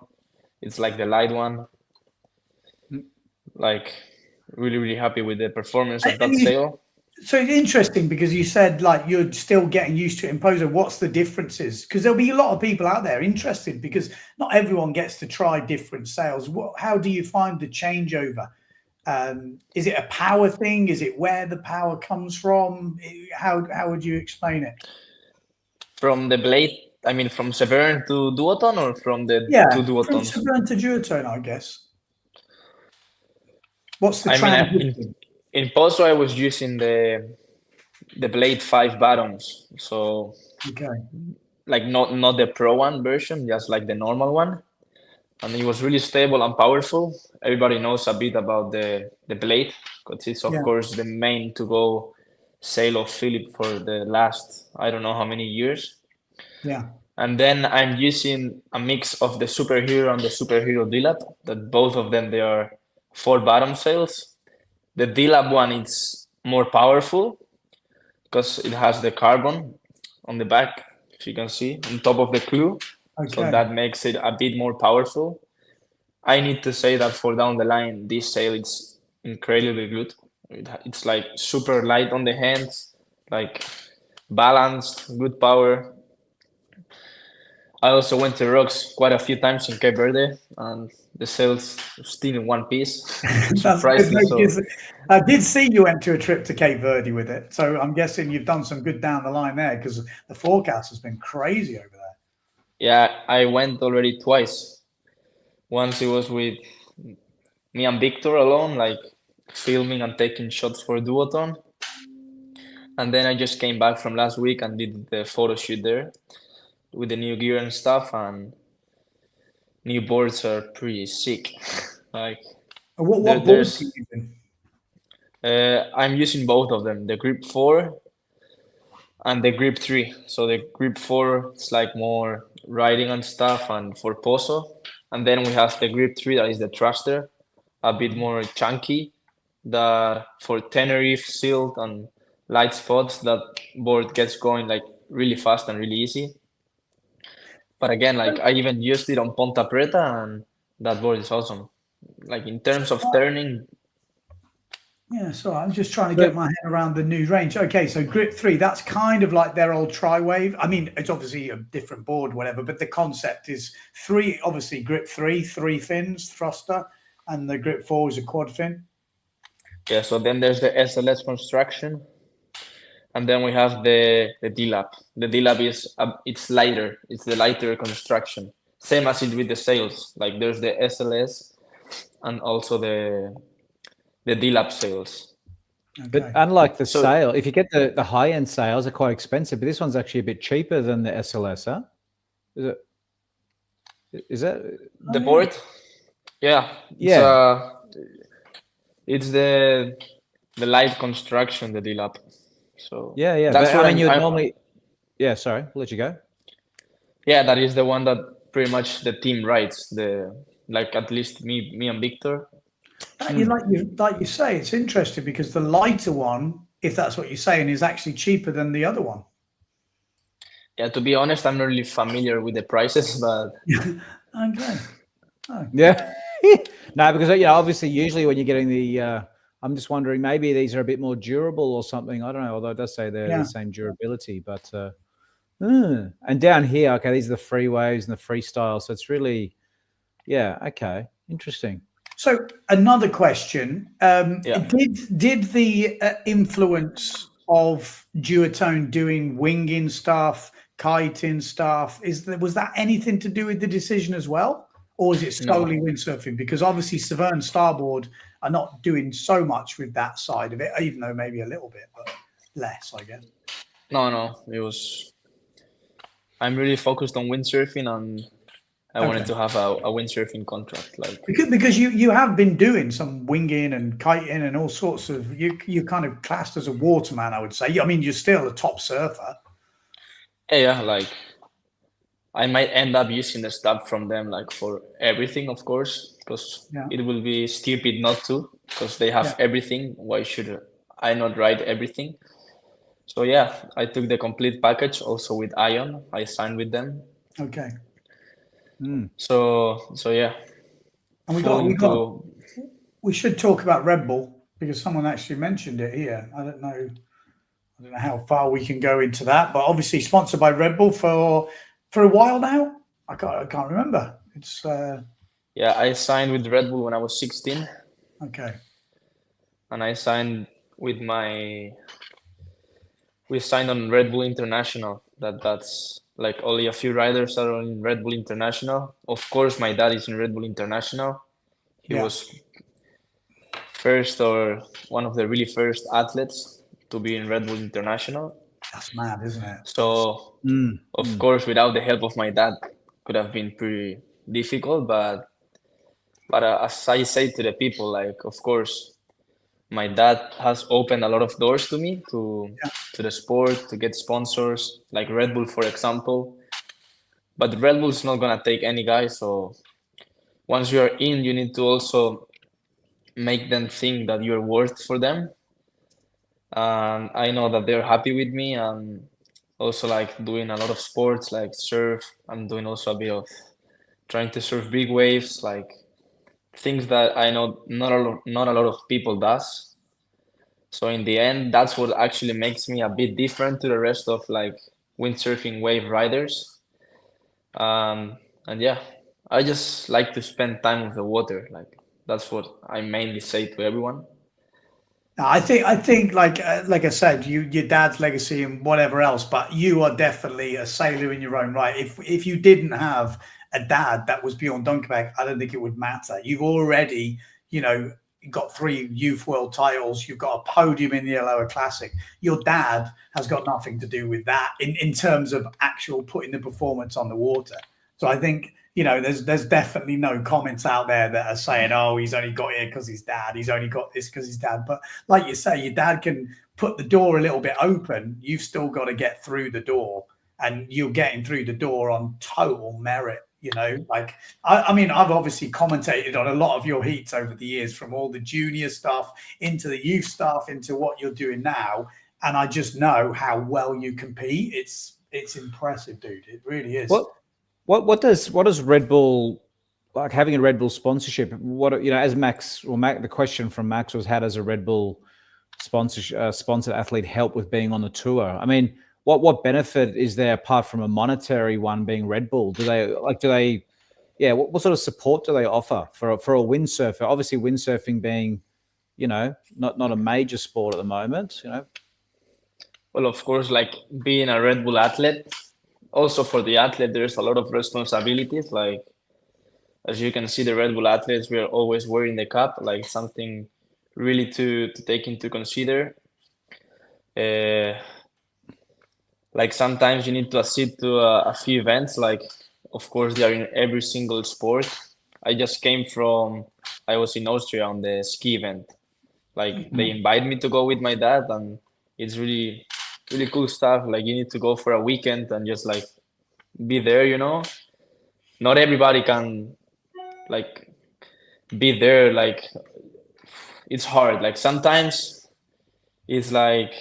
Speaker 4: It's like the light one. Like really happy with the performance of that sail.
Speaker 3: So it's interesting because you said like you're still getting used to it in Pozo. What's the differences? Because there'll be a lot of people out there interested because not everyone gets to try different sails. How do you find the changeover? Is it a power thing? Is it where the power comes from? How would you explain it?
Speaker 4: From the Blade, I mean, from Severn to duotone, or from the two duotones?
Speaker 3: From Severn to duotone, I guess. What's the transition?
Speaker 4: In Pozo, I was using the the Blade 5 bottoms. So
Speaker 3: Okay.
Speaker 4: like not the Pro One version, just like the normal one. And it was really stable and powerful. Everybody knows a bit about the Blade, because it's of
Speaker 3: Yeah.
Speaker 4: course the main to go sail of Philip for the last, I don't know how many years.
Speaker 3: Yeah.
Speaker 4: And then I'm using a mix of the Superhero and the Superhero D-Lab, that both of them, they are 4 bottom sails. The D-Lab one is more powerful because it has the carbon on the back, if you can see, on top of the crew. So
Speaker 3: Okay.
Speaker 4: that makes it a bit more powerful. I need to say that for down the line, this sail is incredibly good. It's like super light on the hands, like balanced, good power. I also went to rocks quite a few times in Cape Verde, and the sail's still in one piece.
Speaker 3: That's good.
Speaker 4: Surprisingly so.
Speaker 3: Yes. I did see you went to a trip to Cape Verde with it, so I'm guessing you've done some good down the line there, because the forecast has been crazy over there.
Speaker 4: Yeah, I went already twice. Once it was with me and Victor alone, like filming and taking shots for Duotone. And then I just came back from last week and did the photo shoot there with the new gear and stuff, and new boards are pretty sick. Like
Speaker 3: What
Speaker 4: there-
Speaker 3: board
Speaker 4: there's
Speaker 3: are you using?
Speaker 4: I'm using both of them, the Grip 4 and the Grip 3. So the Grip 4 it's like more riding and stuff and for Pozo. And then we have the Grip 3 that is the thruster, a bit more chunky, that for Tenerife, Silt and light spots, that board gets going like really fast and really easy. But again, like I even used it on Ponta Preta, and that board is awesome. Like in terms of turning,
Speaker 3: Yeah, so I'm just trying to get my head around the new range. Okay, so Grip 3, that's kind of like their old Tri-Wave. I mean, it's obviously a different board, whatever, but the concept is 3, obviously Grip 3, 3 fins, thruster, and the Grip 4 is a quad fin.
Speaker 4: yeah. So then there's the SLS construction, and then we have the D-Lab. The D-Lab is it's lighter. It's the lighter construction, same as it with the sails. Like there's the SLS, and also the D-Lab sails.
Speaker 2: But
Speaker 3: Okay.
Speaker 2: unlike the
Speaker 4: So-
Speaker 2: sail, if you get the high end sails, are quite expensive. But this one's actually a bit cheaper than the SLS, huh? Is it? Is that?
Speaker 4: The board, yeah,
Speaker 2: Yeah.
Speaker 4: it's the light construction, the D-Lab. So
Speaker 2: Yeah, yeah.
Speaker 4: that's
Speaker 2: But
Speaker 4: what
Speaker 2: I mean, you'd
Speaker 4: I'm-
Speaker 2: normally. Yeah, sorry, I'll let you go.
Speaker 4: Yeah, that is the one that pretty much the team rides. Like at least me and Victor.
Speaker 3: Like you say, it's interesting because the lighter one, if that's what you're saying, is actually cheaper than the other one.
Speaker 4: Yeah, to be honest, I'm not really familiar with the prices, but
Speaker 3: Okay.
Speaker 2: Yeah. No, because obviously, usually when you're getting the, I'm just wondering, maybe these are a bit more durable or something. I don't know. Although it does say they're
Speaker 3: Yeah.
Speaker 2: the same durability, but and down here, okay, these are the free waves and the freestyle. So it's really, yeah, okay, interesting.
Speaker 3: So another question:
Speaker 4: Yeah.
Speaker 3: Did the influence of duotone doing winging stuff, kiting stuff, was that anything to do with the decision as well, or is it solely windsurfing? Because obviously Severn Starboard are not doing so much with that side of it, even though maybe a little bit, but less, I guess.
Speaker 4: no, it was. I'm really focused on windsurfing, and I wanted to have a windsurfing contract. Like
Speaker 3: Because you have been doing some winging and kiting and all sorts of you kind of classed as a waterman, I would say. I mean, you're still a top surfer.
Speaker 4: yeah, like I might end up using the stuff from them like for everything, of course, because it will be stupid not to, because they have everything. Why should I not ride everything? So yeah, I took the complete package also with Ion. I signed with them.
Speaker 3: Okay.
Speaker 4: So yeah.
Speaker 3: And we should talk about Red Bull because someone actually mentioned it here. I don't know how far we can go into that, but obviously sponsored by Red Bull for a while now. I can't remember. It's
Speaker 4: yeah, I signed with Red Bull when I was 16.
Speaker 3: Okay.
Speaker 4: And I signed with we signed on Red Bull International. That's like only a few riders are in Red Bull International. Of course, my dad is in Red Bull International. He was first or one of the really first athletes to be in Red Bull International.
Speaker 3: That's mad, isn't it?
Speaker 4: So of course, without the help of my dad, could have been pretty difficult. But as I say to the people, like, of course, my dad has opened a lot of doors to me to the sport, to get sponsors, like Red Bull, for example. But Red Bull's not gonna take any guy. So once you are in, you need to also make them think that you're worth for them. And I know that they're happy with me, and also like doing a lot of sports like surf. I'm doing also a bit of trying to surf big waves, like things that I know not a lot of people does. So in the end, that's what actually makes me a bit different to the rest of like windsurfing wave riders. And yeah, I just like to spend time with the water. Like that's what I mainly say to everyone.
Speaker 3: I think like I said, your dad's legacy and whatever else, but you are definitely a sailor in your own right. If you didn't have a dad that was Bjorn Dunkerbeck, I don't think it would matter. You've already, got 3 youth world titles. You've got a podium in the Aloha Classic. Your dad has got nothing to do with that in terms of actual putting the performance on the water. So I think, there's definitely no comments out there that are saying, oh, he's only got here because his dad, he's only got this because his dad. But like you say, your dad can put the door a little bit open. You've still got to get through the door, and you're getting through the door on total merit. Like, I mean, I've obviously commentated on a lot of your heats over the years, from all the junior stuff into the youth stuff into what you're doing now. And I just know how well you compete. It's impressive, dude. It really is.
Speaker 2: What does Red Bull, like having a Red Bull sponsorship, as Max, the question from Max was, how does a Red Bull sponsored athlete help with being on the tour? I mean, what benefit is there apart from a monetary one being Red Bull? What sort of support do they offer for a windsurfer? Obviously windsurfing being, not a major sport at the moment,
Speaker 4: Well, of course, like being a Red Bull athlete, also for the athlete, there's a lot of responsibilities. Like, as you can see, the Red Bull athletes, we are always wearing the cap, like something really to take into consider. Like sometimes you need to assist to a few events. Like, of course, they are in every single sport. I was in Austria on the ski event. Like they invite me to go with my dad, and it's really, really cool stuff. Like you need to go for a weekend and just like be there, Not everybody can like be there. Like it's hard. Like sometimes it's like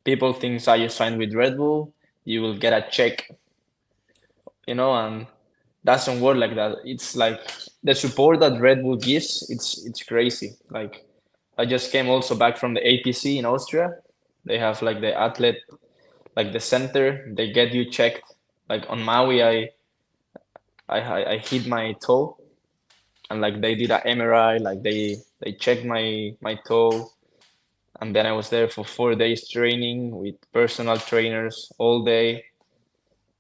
Speaker 4: people think you signed with Red Bull, you will get a check, and doesn't work like that. It's like the support that Red Bull gives, it's crazy. Like I just came also back from the APC in Austria. They have like the athlete, like the center, they get you checked. Like on Maui, I hit my toe, and like they did an MRI, like they checked my toe, and then I was there for 4 days training with personal trainers all day.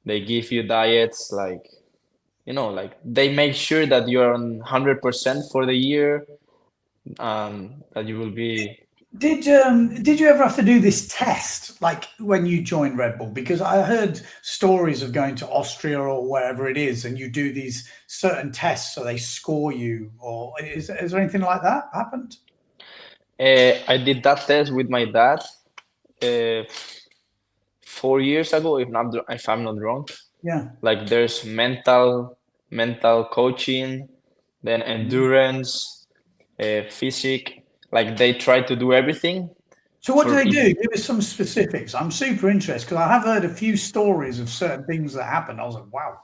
Speaker 4: They give you diets, like like they make sure that you're on 100% for the year, that you will be.
Speaker 3: Did you ever have to do this test, like when you joined Red Bull? Because I heard stories of going to Austria or wherever it is, and you do these certain tests so they score you. Or is there anything like that happened?
Speaker 4: I did that test with my dad 4 years ago, if I'm not wrong.
Speaker 3: Yeah.
Speaker 4: Like there's mental coaching, then endurance, physique. Like they try to do everything.
Speaker 3: So what do they do? Give us some specifics. I'm super interested because I have heard a few stories of certain things that happen. I was like, wow.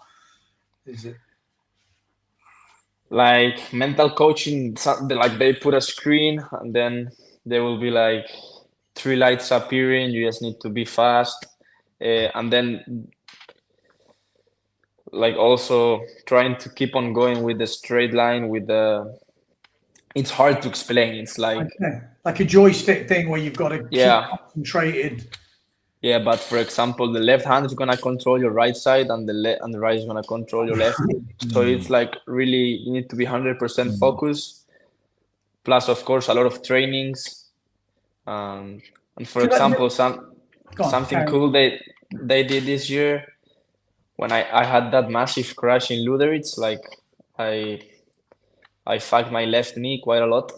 Speaker 3: Is it
Speaker 4: like mental coaching? Like they put a screen, and then there will be like 3 lights appearing. You just need to be fast, and then like also trying to keep on going with the straight line with the. It's hard to explain. It's like
Speaker 3: like a joystick thing where you've got to keep concentrated.
Speaker 4: Yeah, but for example, the left hand is gonna control your right side, and the right is gonna control your left. So it's like really you need to be 100% focused. Plus, of course, a lot of trainings. And for example, something
Speaker 3: carry
Speaker 4: cool they did this year when I had that massive crash in Luderitz, like I fucked my left knee quite a lot,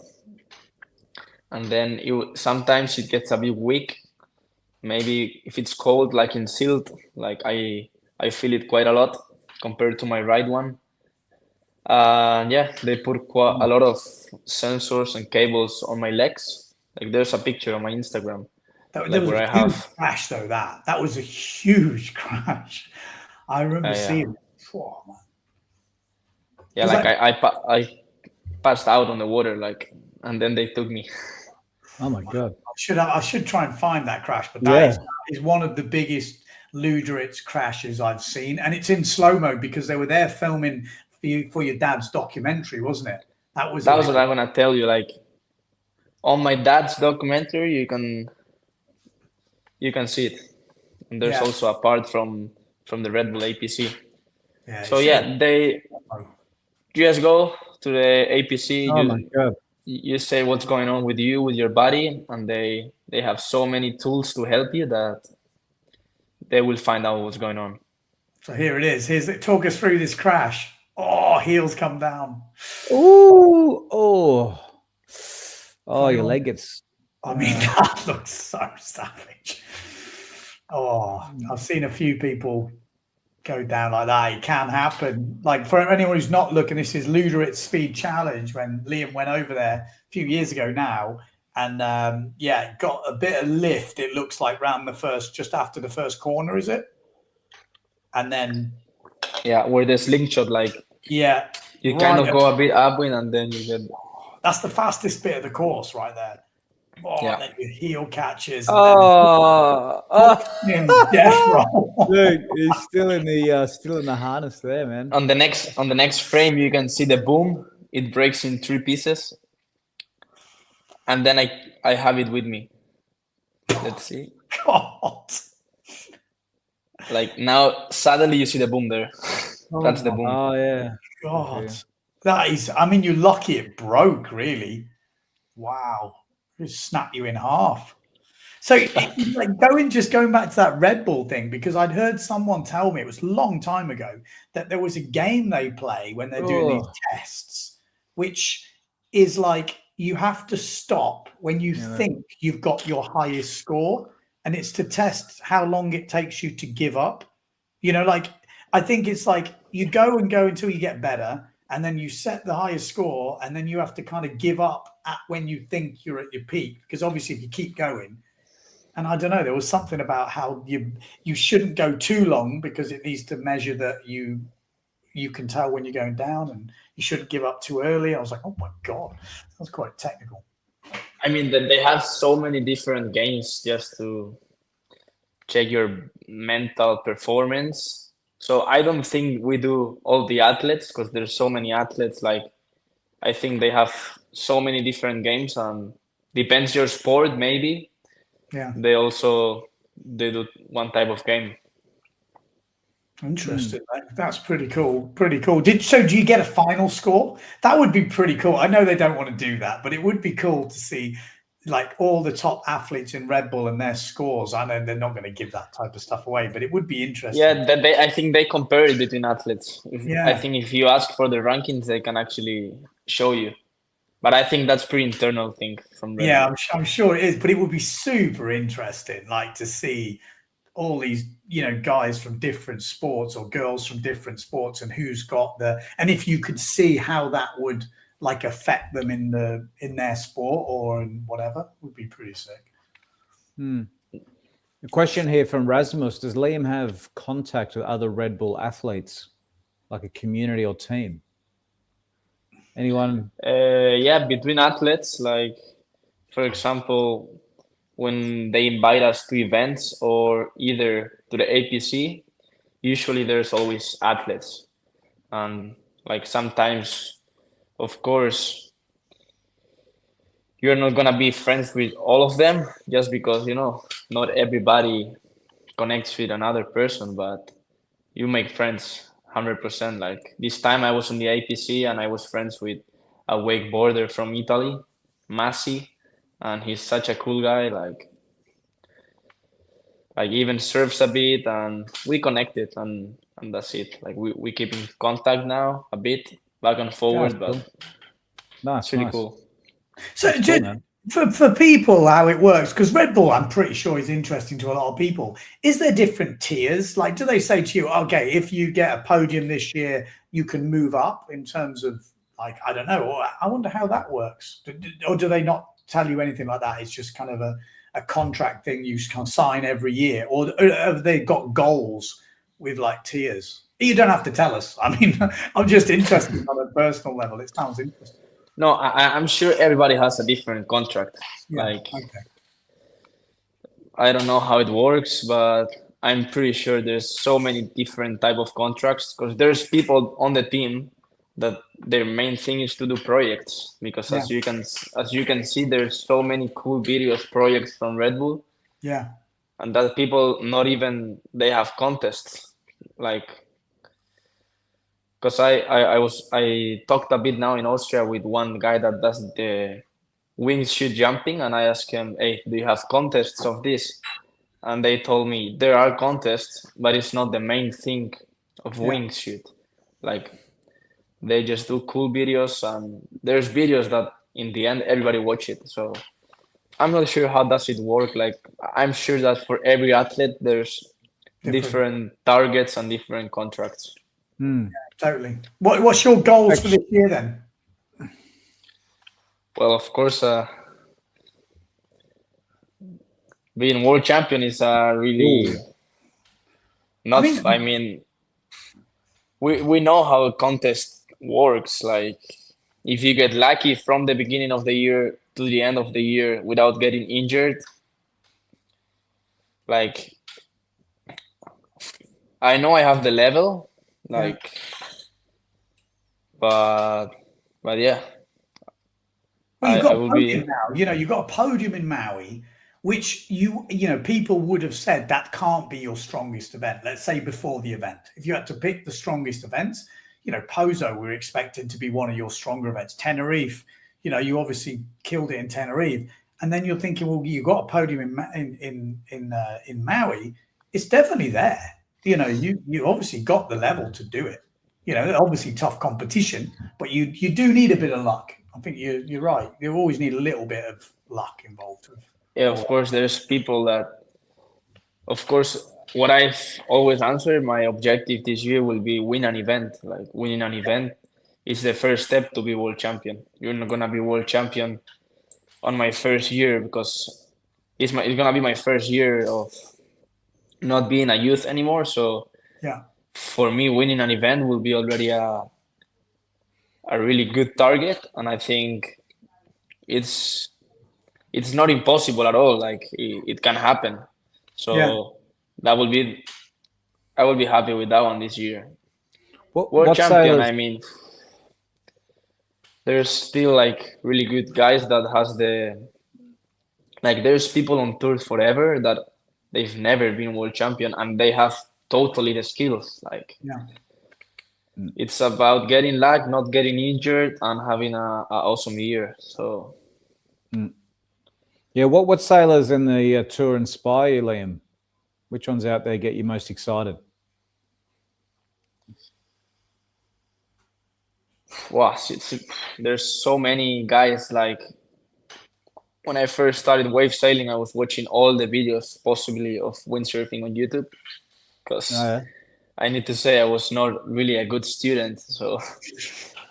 Speaker 4: and then sometimes it gets a bit weak. Maybe if it's cold, like in silt, like I feel it quite a lot compared to my right one. Yeah, they put quite a lot of sensors and cables on my legs. Like there's a picture on my Instagram,
Speaker 3: There
Speaker 4: like
Speaker 3: was
Speaker 4: where
Speaker 3: a
Speaker 4: I
Speaker 3: huge
Speaker 4: have.
Speaker 3: crash, though. That was a huge crash. I remember
Speaker 4: Yeah.
Speaker 3: seeing. Oh, man.
Speaker 4: Yeah,
Speaker 3: Was
Speaker 4: like
Speaker 3: that-
Speaker 4: I passed out on the water, like, and then they took me.
Speaker 2: Oh my god.
Speaker 3: I should try and find that crash, but
Speaker 2: Yeah.
Speaker 3: that is one of the biggest Luderitz crashes I've seen, and it's in slow mo because they were there filming for your dad's documentary, wasn't it? That was
Speaker 4: What I'm gonna tell you. Like on my dad's documentary, you can see it, and there's
Speaker 3: Yeah.
Speaker 4: also a part from the Red Bull APC.
Speaker 3: Yeah,
Speaker 4: So yeah, they just go to the APC.
Speaker 2: Oh my god.
Speaker 4: You say what's going on with you, with your body, and they have so many tools to help you that they will find out what's going on.
Speaker 3: So here it is. Talk us through this crash. Oh, heels come down.
Speaker 2: Ooh, oh, your leg gets.
Speaker 3: I mean, that looks so savage. Oh, I've seen a few people go down like that. It can happen. Like for anyone who's not looking, this is Luderitz Speed Challenge when Liam went over there a few years ago now. And yeah, got a bit of lift, it looks like, round just after the first corner, is it? And then.
Speaker 4: Yeah, where the slingshot, like.
Speaker 3: Yeah.
Speaker 4: You kind of go a bit upwind and then you get.
Speaker 3: That's the fastest bit of the course right there. Oh,
Speaker 4: yeah.
Speaker 3: And then your heel catches.
Speaker 2: And
Speaker 3: death roll.
Speaker 2: Dude, he's still in the harness there, man.
Speaker 4: On the next frame, you can see the boom. It breaks in 3 pieces, and then I have it with me. Let's see.
Speaker 3: God.
Speaker 4: Like now, suddenly you see the boom there. That's the boom.
Speaker 2: Oh yeah.
Speaker 3: God.
Speaker 2: Okay.
Speaker 3: That is, I mean, you're lucky it broke, really. Wow. It snapped you in half. So, like, going back to that Red Bull thing, because I'd heard someone tell me, it was a long time ago, that there was a game they play when they're doing these tests, which is like you have to stop when you think you've got your highest score, and it's to test how long it takes you to give up. You know, like, I think it's like you go until you get better, and then you set the highest score, and then you have to kind of give up at when you think you're at your peak, because obviously if you keep going, and I don't know, there was something about how you shouldn't go too long because it needs to measure that you can tell when you're going down, and you shouldn't give up too early. I was like, oh my God, that's quite technical.
Speaker 4: I mean, they have so many different games just to check your mental performance. So I don't think we do all the athletes because there's so many athletes. Like, I think they have so many different games, and depends your sport, maybe.
Speaker 3: Yeah.
Speaker 4: They do one type of game.
Speaker 3: Interesting. That's pretty cool. Pretty cool. Do you get a final score? That would be pretty cool. I know they don't want to do that, but it would be cool to see like all the top athletes in Red Bull and their scores. I know they're not going to give that type of stuff away, but it would be interesting.
Speaker 4: Yeah, I think they compare it between athletes.
Speaker 3: Yeah.
Speaker 4: I think if you ask for the rankings, they can actually show you. But I think that's pretty internal thing from Red Bull.
Speaker 3: I'm sure it is, but it would be super interesting, like to see all these, guys from different sports or girls from different sports, and who's got and if you could see how that would like affect them in their sport or in whatever, would be pretty sick.
Speaker 2: A question here from Rasmus: does Liam have contact with other Red Bull athletes, like a community or team? Anyone?
Speaker 4: Yeah, between athletes, like for example, when they invite us to events or either to the APC, usually there's always athletes, and like sometimes, of course, you're not gonna be friends with all of them just because not everybody connects with another person, but you make friends 100%. Like this time I was on the APC and I was friends with a wakeboarder from Italy, Massi, and he's such a cool guy. Like like even surfs a bit, and we connected, and that's it. Like we keep in contact now a bit back and forward,
Speaker 2: cool.
Speaker 4: but
Speaker 2: Nice,
Speaker 4: it's really
Speaker 2: nice.
Speaker 4: cool.
Speaker 3: So
Speaker 2: That's cool, man.
Speaker 3: for people, how it works, because Red Bull, I'm pretty sure, is interesting to a lot of people. Is there different tiers? Like, do they say to you, okay, if you get a podium this year, you can move up in terms of, like, I don't know, or I wonder how that works. Or do they not tell you anything like that? It's just kind of a contract thing you can sign every year, or have they got goals with like tiers? You don't have to tell us. I mean, I'm just interested on a personal level. It sounds interesting.
Speaker 4: No, I'm sure everybody has a different contract.
Speaker 3: Yeah,
Speaker 4: like,
Speaker 3: okay.
Speaker 4: I don't know how it works, but I'm pretty sure there's so many different type of contracts, because there's people on the team that their main thing is to do projects, because as you can see, there's so many cool videos projects from Red Bull,
Speaker 3: Yeah,
Speaker 4: and that people not even they have contests, like, because I talked a bit now in Austria with one guy that does the wingsuit jumping, and I asked him, hey, do you have contests of this? And they told me there are contests, but it's not the main thing of wingsuit. Like, they just do cool videos, and there's videos that in the end everybody watch it. So I'm not sure how does it work. Like, I'm sure that for every athlete there's different targets and different contracts.
Speaker 3: Totally. What's your goals for this year then?
Speaker 4: Well, of course, being world champion is really not. I mean, we know how a contest works. Like, if you get lucky from the beginning of the year to the end of the year without getting injured, like, I know I have the level, like, but yeah.
Speaker 3: Well, you've got
Speaker 4: I will
Speaker 3: a podium now. You know, you've got a podium in Maui, which you know, people would have said that can't be your strongest event. Let's say before the event, if you had to pick the strongest events, you know, Pozo we're expected to be one of your stronger events. Tenerife, you know, you obviously killed it in Tenerife, and then you're thinking, well, you got a podium in Maui. It's definitely there. You know, you obviously got the level to do it. You know, obviously tough competition, but you do need a bit of luck. I think you're right. You always need a little bit of luck involved.
Speaker 4: Yeah, of course, there's people that, of course, what I've always answered, my objective this year will be win an event. Like, winning an event is the first step to be world champion. You're not gonna be world champion on my first year, because it's gonna be my first year of not being a youth anymore. So
Speaker 3: yeah,
Speaker 4: for me, winning an event will be already a really good target, and I think it's not impossible at all. Like, it can happen. So I will be happy with that one this year. World champion, I mean, there's still like really good guys that has there's people on tour forever that they've never been world champion, and they have totally the skills. Like, it's about getting luck, not getting injured, and having a awesome year. So
Speaker 2: yeah, what sailors in the tour inspire you, Liam? Which ones out there get you most excited?
Speaker 4: Wow, there's so many guys. Like, when I first started wave sailing, I was watching all the videos possibly of windsurfing on YouTube, because I need to say I was not really a good student, so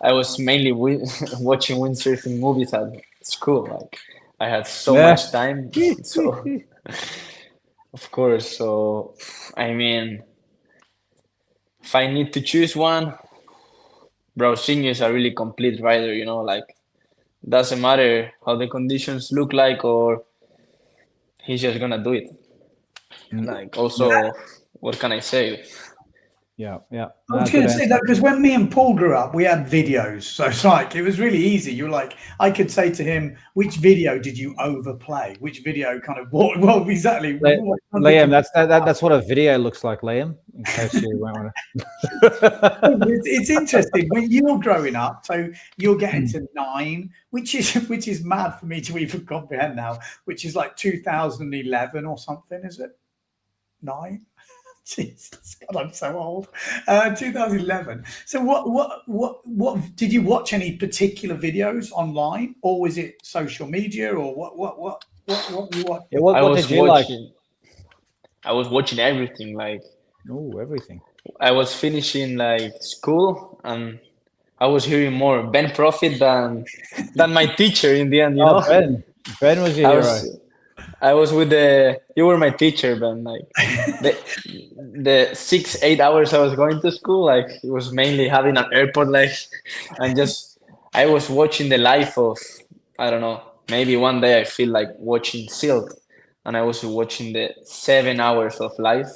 Speaker 4: I was mainly watching windsurfing movies at school. Like, I had so much time, so of course. So I mean, if I need to choose one, Brausinho is a really complete rider. You know, like, doesn't matter how the conditions look like, or he's just gonna do it. Like, also, what can I say?
Speaker 2: Yeah.
Speaker 3: I was going to say that because when me and Paul grew up, we had videos. So it's like, it was really easy. You're like, I could say to him, which video did you overplay? Which video kind of, well, exactly.
Speaker 2: Liam, that's what a video looks like, Liam, in case you won't want
Speaker 3: to. It's interesting. When you're growing up, so you're getting to 9, which is mad for me to even comprehend now, which is like 2011 or something, is it? 9. Jesus, God, I'm so old. 2011. So what did you watch any particular videos online, or was it social media, or what you watch?
Speaker 2: Yeah,
Speaker 4: I
Speaker 2: what
Speaker 4: was
Speaker 2: did you like?
Speaker 4: watching. I was watching everything. Like
Speaker 2: Oh, everything.
Speaker 4: I was finishing like school, and I was hearing more Ben Profit than my teacher in the end. You
Speaker 2: Oh,
Speaker 4: know,
Speaker 2: Ben was your
Speaker 4: I
Speaker 2: hero.
Speaker 4: was I was with the. You were my teacher, Ben. Like the 6-8 hours I was going to school, like it was mainly having an airport, like, and just I was watching the life of, I don't know, maybe one day I feel like watching Silk, and I was watching the 7 hours of life,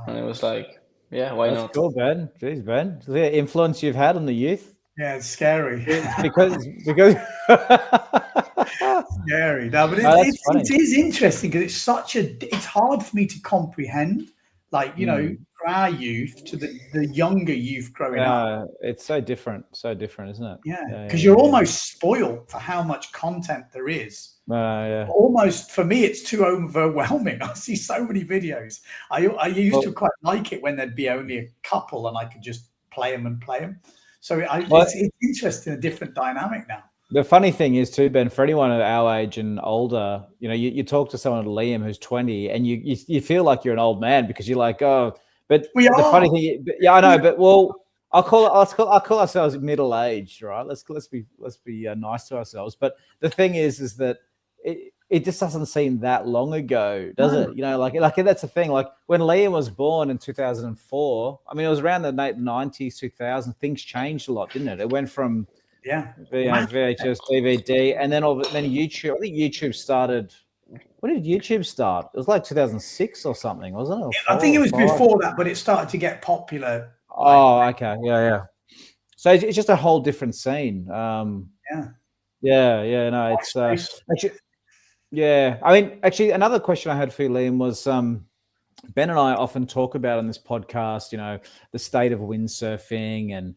Speaker 4: and it was like, yeah, why
Speaker 2: That's
Speaker 4: not?
Speaker 2: cool, Ben. Jeez, Ben. The influence you've had on the youth.
Speaker 3: Yeah, it's scary.
Speaker 2: It's because
Speaker 3: Scary. No, but
Speaker 2: No, that's funny.
Speaker 3: it is interesting because it's hard for me to comprehend, like, for our youth to the younger youth growing up.
Speaker 2: It's so different, isn't it?
Speaker 3: Yeah, because you're almost spoiled for how much content there is.
Speaker 2: Yeah.
Speaker 3: Almost, for me, it's too overwhelming. I see so many videos. I used to quite like it when there'd be only a couple and I could just play them. So it's interesting, a different dynamic now.
Speaker 2: The funny thing is too, Ben, for anyone at our age and older, you talk to someone, Liam, who's 20, and you feel like you're an old man because you're like, oh, but the funny thing, yeah, I know, but I'll call ourselves middle aged, right? Let's be nice to ourselves. But the thing is that it just doesn't seem that long ago, does it? Like that's the thing. Like when Liam was born in 2004, I mean, it was around the 90s, 2000. Things changed a lot, didn't it? It went from VHS, DVD, and then YouTube. I think YouTube started. When did YouTube start? It was like 2006 or something, wasn't it?
Speaker 3: I think it was before that, but it started to get popular.
Speaker 2: Oh, okay, yeah. So it's just a whole different scene. No, it's actually, yeah. I mean, actually, another question I had for you, Liam, was Ben and I often talk about on this podcast, the state of windsurfing and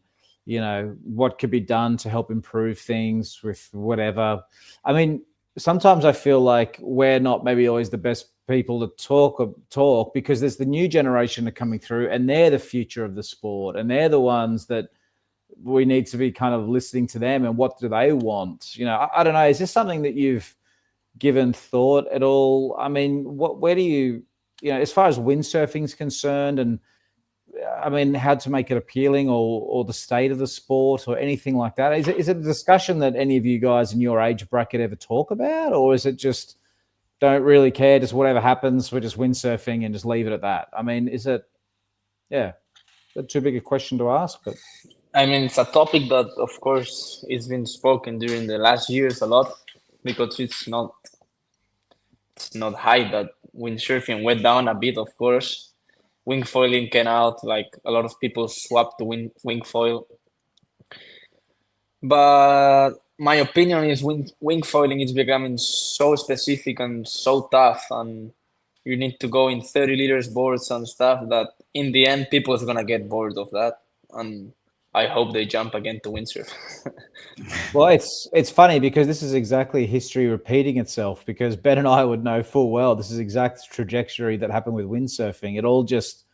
Speaker 2: what could be done to help improve things with whatever. I mean, sometimes I feel like we're not maybe always the best people to talk because there's the new generation that are coming through and they're the future of the sport and they're the ones that we need to be kind of listening to them and what do they want? I don't know. Is this something that you've given thought at all? I mean, where do you as far as windsurfing is concerned and I mean, how to make it appealing or the state of the sport or anything like that? Is it a discussion that any of you guys in your age bracket ever talk about? Or is it just don't really care, just whatever happens, we're just windsurfing and just leave it at that? I mean, is it too big a question to ask? But
Speaker 4: I mean, it's a topic that, of course, it's been spoken during the last years a lot because it's not high that windsurfing went down a bit, of course. Wing foiling came out, like a lot of people swapped the wing foil. But my opinion is wing foiling is becoming so specific and so tough, and you need to go in 30 liters boards and stuff that in the end people are gonna get bored of that, and I hope they jump again to windsurf.
Speaker 2: Well, it's funny because this is exactly history repeating itself because Ben and I would know full well this is exact trajectory that happened with windsurfing. It all just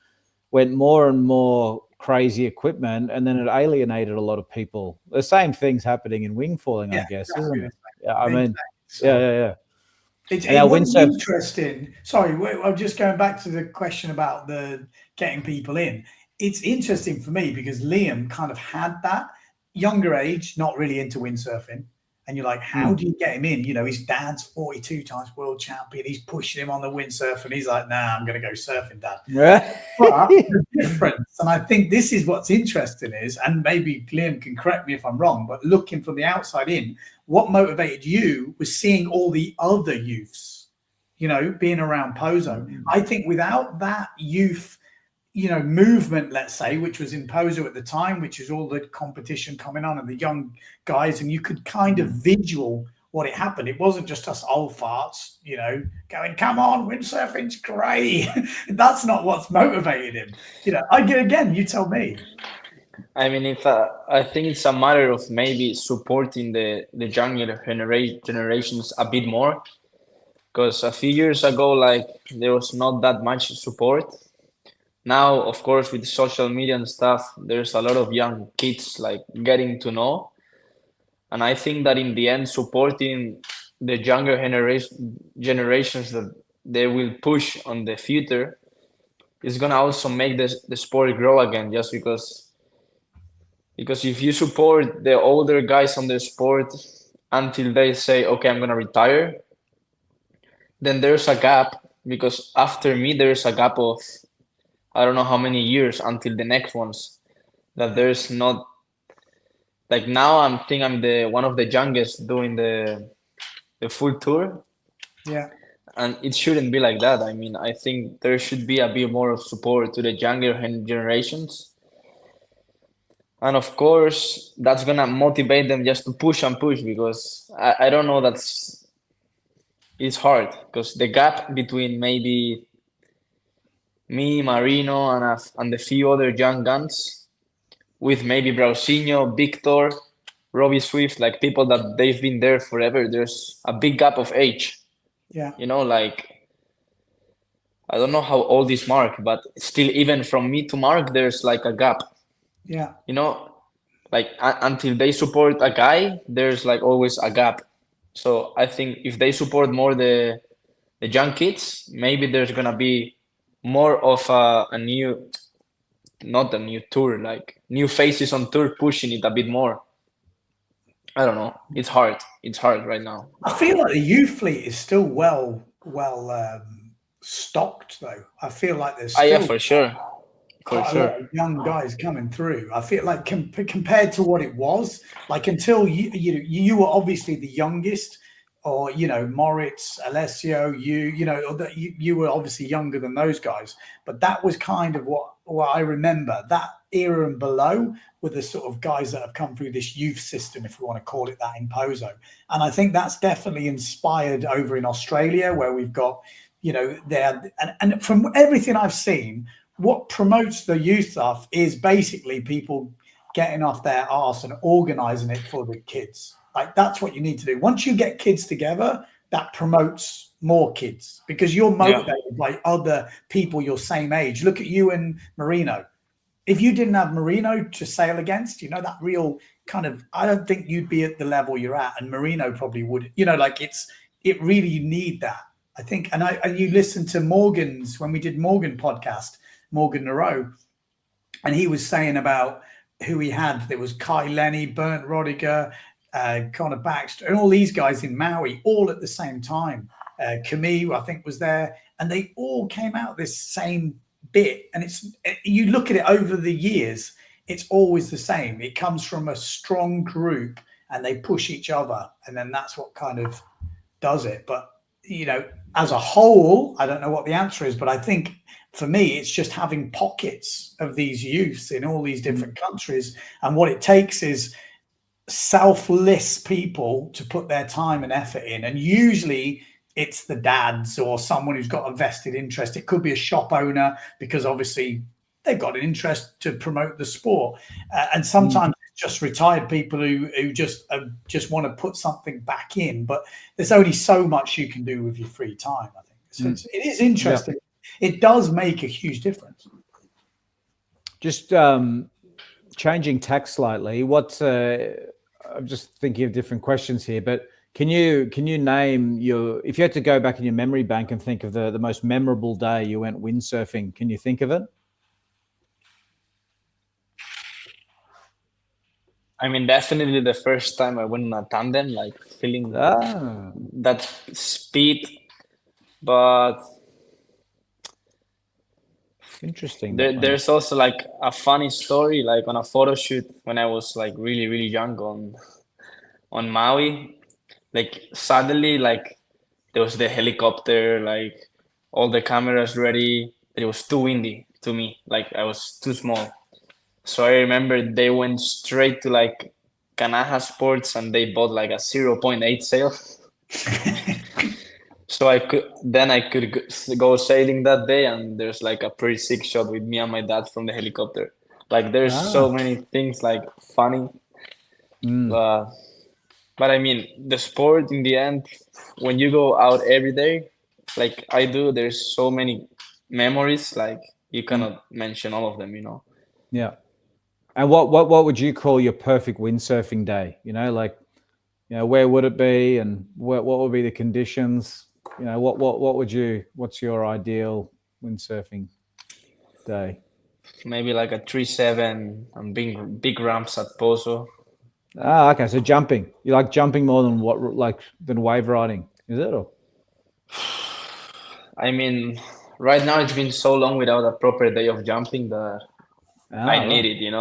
Speaker 2: went more and more crazy equipment and then it alienated a lot of people. The same thing's happening in wing foiling, I guess, isn't it? Yeah, I mean, yeah.
Speaker 3: It's interesting. Sorry, I'm just going back to the question about the getting people in. It's interesting for me because Liam kind of had that younger age, not really into windsurfing. And you're like, how do you get him in? His dad's 42 times world champion. He's pushing him on the windsurf and he's like, nah, I'm going to go surfing, Dad.
Speaker 2: Yeah.
Speaker 3: But the difference, and I think this is what's interesting is, and maybe Liam can correct me if I'm wrong, but looking from the outside in, what motivated you was seeing all the other youths, being around Pozo. I think without that youth, movement, let's say, which was in Pozo at the time, which is all the competition coming on and the young guys, and you could kind of visual what it happened. It wasn't just us old farts, going, come on, windsurfing's great. That's not what's motivated him. Again, you tell me.
Speaker 4: I mean, I think it's a matter of maybe supporting the younger generations a bit more. because a few years ago, like there was not that much support. Now, of course, with social media and stuff, there's a lot of young kids like getting to know. And I think that in the end, supporting the younger generations that they will push on the future is gonna also make the sport grow again. Just because if you support the older guys on the sport until they say, okay, I'm gonna retire, then there's a gap. Because after me, there's a gap of I don't know how many years until the next ones. That there's not like now. I'm the one of the youngest doing the full tour,
Speaker 3: Yeah.
Speaker 4: and it shouldn't be like that. I mean, I think there should be a bit more of support to the younger generations, and of course, that's gonna motivate them just to push and push because I don't know it's hard because the gap between maybe me, Marino, and the few other young guns with maybe Brausinho, Victor, Robbie Swift, like people that they've been there forever. There's a big gap of age.
Speaker 3: Yeah.
Speaker 4: You know, like I don't know how old is Mark, but still, even from me to Mark, there's like a gap.
Speaker 3: Yeah.
Speaker 4: You know, like until they support a guy, there's like always a gap. So I think if they support more the young kids, maybe there's gonna be more of a new, not a new tour, like new faces on tour pushing it a bit more. I don't know. It's hard. It's hard right now.
Speaker 3: I feel like the youth fleet is still well stocked, though. I feel like there's still
Speaker 4: Yeah, for sure. For
Speaker 3: quite a
Speaker 4: sure.
Speaker 3: lot of young guys coming through. I feel like compared to what it was, like until you were obviously the youngest, or Moritz, Alessio, you were obviously younger than those guys, but that was kind of what I remember. That era and below were the sort of guys that have come through this youth system, if we want to call it that, in Pozo. And I think that's definitely inspired over in Australia, where we've got, there, and from everything I've seen, what promotes the youth stuff is basically people getting off their arse and organizing it for the kids. Like that's what you need to do. Once you get kids together, that promotes more kids because you're motivated by other people your same age. Look at you and Marino. If you didn't have Marino to sail against, that real kind of, I don't think you'd be at the level you're at, and Marino probably would. It really, you need that, I think. And you listen to Morgan's, when we did Morgan podcast, Morgan Nero, and he was saying about who he had. There was Kai Lenny, Bernd Rodiger, Connor Baxter, and all these guys in Maui, all at the same time. Camille, I think, was there, and they all came out this same bit. And you look at it over the years, it's always the same. It comes from a strong group, and they push each other, and then that's what kind of does it. But as a whole, I don't know what the answer is, but I think for me, it's just having pockets of these youths in all these different countries, and what it takes is selfless people to put their time and effort in. And usually it's the dads or someone who's got a vested interest. It could be a shop owner, because obviously they've got an interest to promote the sport. And sometimes it's just retired people who just want to put something back in. But there's only so much you can do with your free time, I think. So it is interesting. Yeah. It does make a huge difference.
Speaker 2: Just changing tack slightly, I'm just thinking of different questions here, but can you name if you had to go back in your memory bank and think of the most memorable day you went windsurfing, can you think of it?
Speaker 4: I mean, definitely the first time I went on a tandem, like feeling that speed, but
Speaker 2: interesting.
Speaker 4: There's also like a funny story, like on a photo shoot when I was like really, really young on Maui. Like suddenly, like there was the helicopter, like all the cameras ready. It was too windy to me. Like I was too small. So I remember they went straight to like Kanaha Sports and they bought like a 0.8 sail. So I could go sailing that day, and there's like a pretty sick shot with me and my dad from the helicopter. Like there's so many things like funny, but But I mean, the sport in the end, when you go out every day, like I do, there's so many memories. Like you cannot mention all of them.
Speaker 2: Yeah. And what would you call your perfect windsurfing day? Like, where would it be, and what would be the conditions? What's your ideal windsurfing day?
Speaker 4: Maybe like a 3-7 and big ramps at Pozo.
Speaker 2: Ah, okay. So jumping. You like jumping more than wave riding, is it? Or?
Speaker 4: I mean, right now it's been so long without a proper day of jumping that I need it.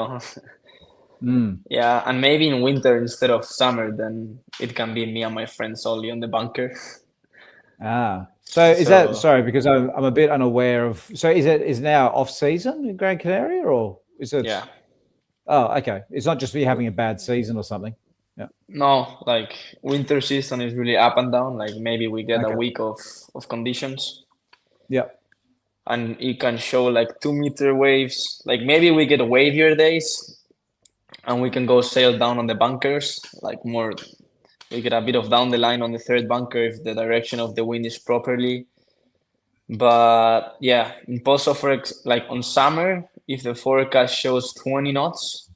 Speaker 2: Mm.
Speaker 4: Yeah, and maybe in winter instead of summer, then it can be me and my friends only on the bunker.
Speaker 2: Ah, so is that sorry, because I'm a bit unaware of. So is now off season in Gran Canaria, or is it?
Speaker 4: Yeah.
Speaker 2: Oh, okay. It's not just me having a bad season or something. Yeah.
Speaker 4: No, like winter season is really up and down. Like maybe we get a week of conditions.
Speaker 2: Yeah.
Speaker 4: And it can show like 2-meter waves. Like maybe we get wavier days, and we can go sail down on the bunkers. Like more, we get a bit of down the line on the third bunker if the direction of the wind is properly. But yeah, in Pozo, like on summer, if the forecast shows 20 knots,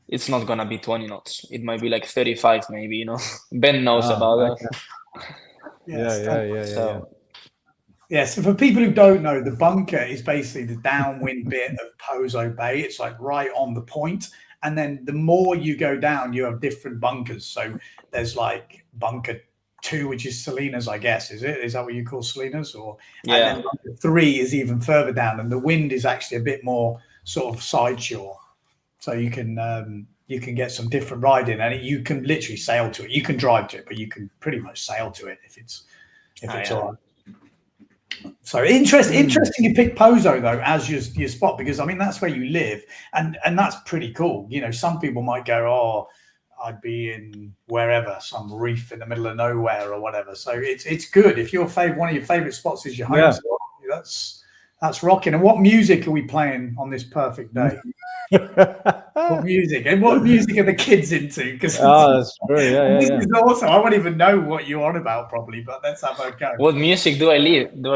Speaker 4: it's not gonna be 20 knots. It might be like 35, maybe. Ben knows about that.
Speaker 2: Yeah.
Speaker 3: Yeah, so for people who don't know, the bunker is basically the downwind bit of Pozo Bay. It's like right on the point. And then the more you go down, you have different bunkers. So there's like bunker 2, which is Salinas, I guess. Is it? Is that what you call Salinas? Or
Speaker 4: yeah.
Speaker 3: And then bunker 3 is even further down, and the wind is actually a bit more sort of side shore. So you can get some different riding, and you can literally sail to it. You can drive to it, but you can pretty much sail to it if it's all right. So interesting you pick Pozo though as your spot, because I mean that's where you live, and that's pretty cool. Some people might go, oh, I'd be in wherever, some reef in the middle of nowhere or whatever. So it's good if one of your favorite spots is your home spot. That's rocking. And what music are we playing on this perfect day? What music are the kids into? Because
Speaker 2: that's true. Yeah.
Speaker 3: Is awesome. I won't even know what you're on about probably, but let's have a go.
Speaker 4: What music do I listen to?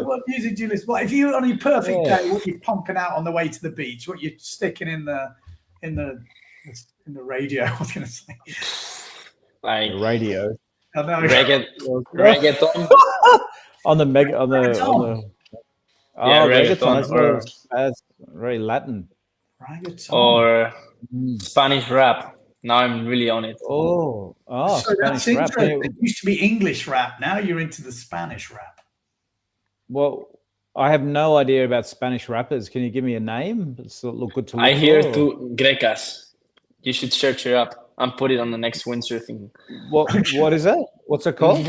Speaker 3: What music do you listen to? If you're on your perfect day, what you're pumping out on the way to the beach, what you're sticking in the radio, I was going to say.
Speaker 4: Like
Speaker 2: the radio.
Speaker 3: I know.
Speaker 4: Reggaeton.
Speaker 2: on the reggaeton. That's very Latin.
Speaker 3: Reggaeton.
Speaker 4: Or Spanish rap. Now I'm really on it.
Speaker 3: So
Speaker 2: Spanish
Speaker 3: that's
Speaker 2: rap.
Speaker 3: It used to be English rap. Now you're into the Spanish rap.
Speaker 2: Well, I have no idea about Spanish rappers. Can you give me a name? It's look good to look
Speaker 4: I hear
Speaker 2: for,
Speaker 4: two Grecas. You should search it up and put it on the next windsurfing.
Speaker 2: What is that? What's it called?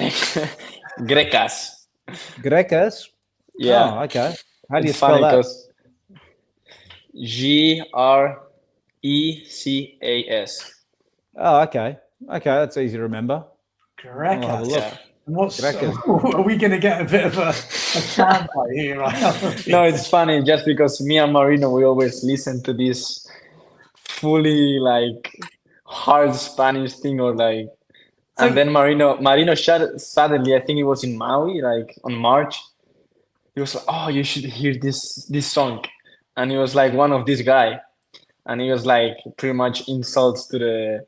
Speaker 4: Grecas.
Speaker 2: Grecas?
Speaker 4: Yeah.
Speaker 2: Oh, okay. How do you spell that?
Speaker 4: Grecas.
Speaker 3: Oh,
Speaker 2: okay. That's easy to remember.
Speaker 3: Grecas.
Speaker 2: Have a look.
Speaker 3: Are we going to get a bit of a soundbite here?
Speaker 4: No, it's funny just because me and Marino, we always listen to this fully like hard Spanish thing and then Marino suddenly, I think it was in Maui, like on March, he was like, oh, you should hear this song. And he was like one of this guy, and he was like pretty much insults to the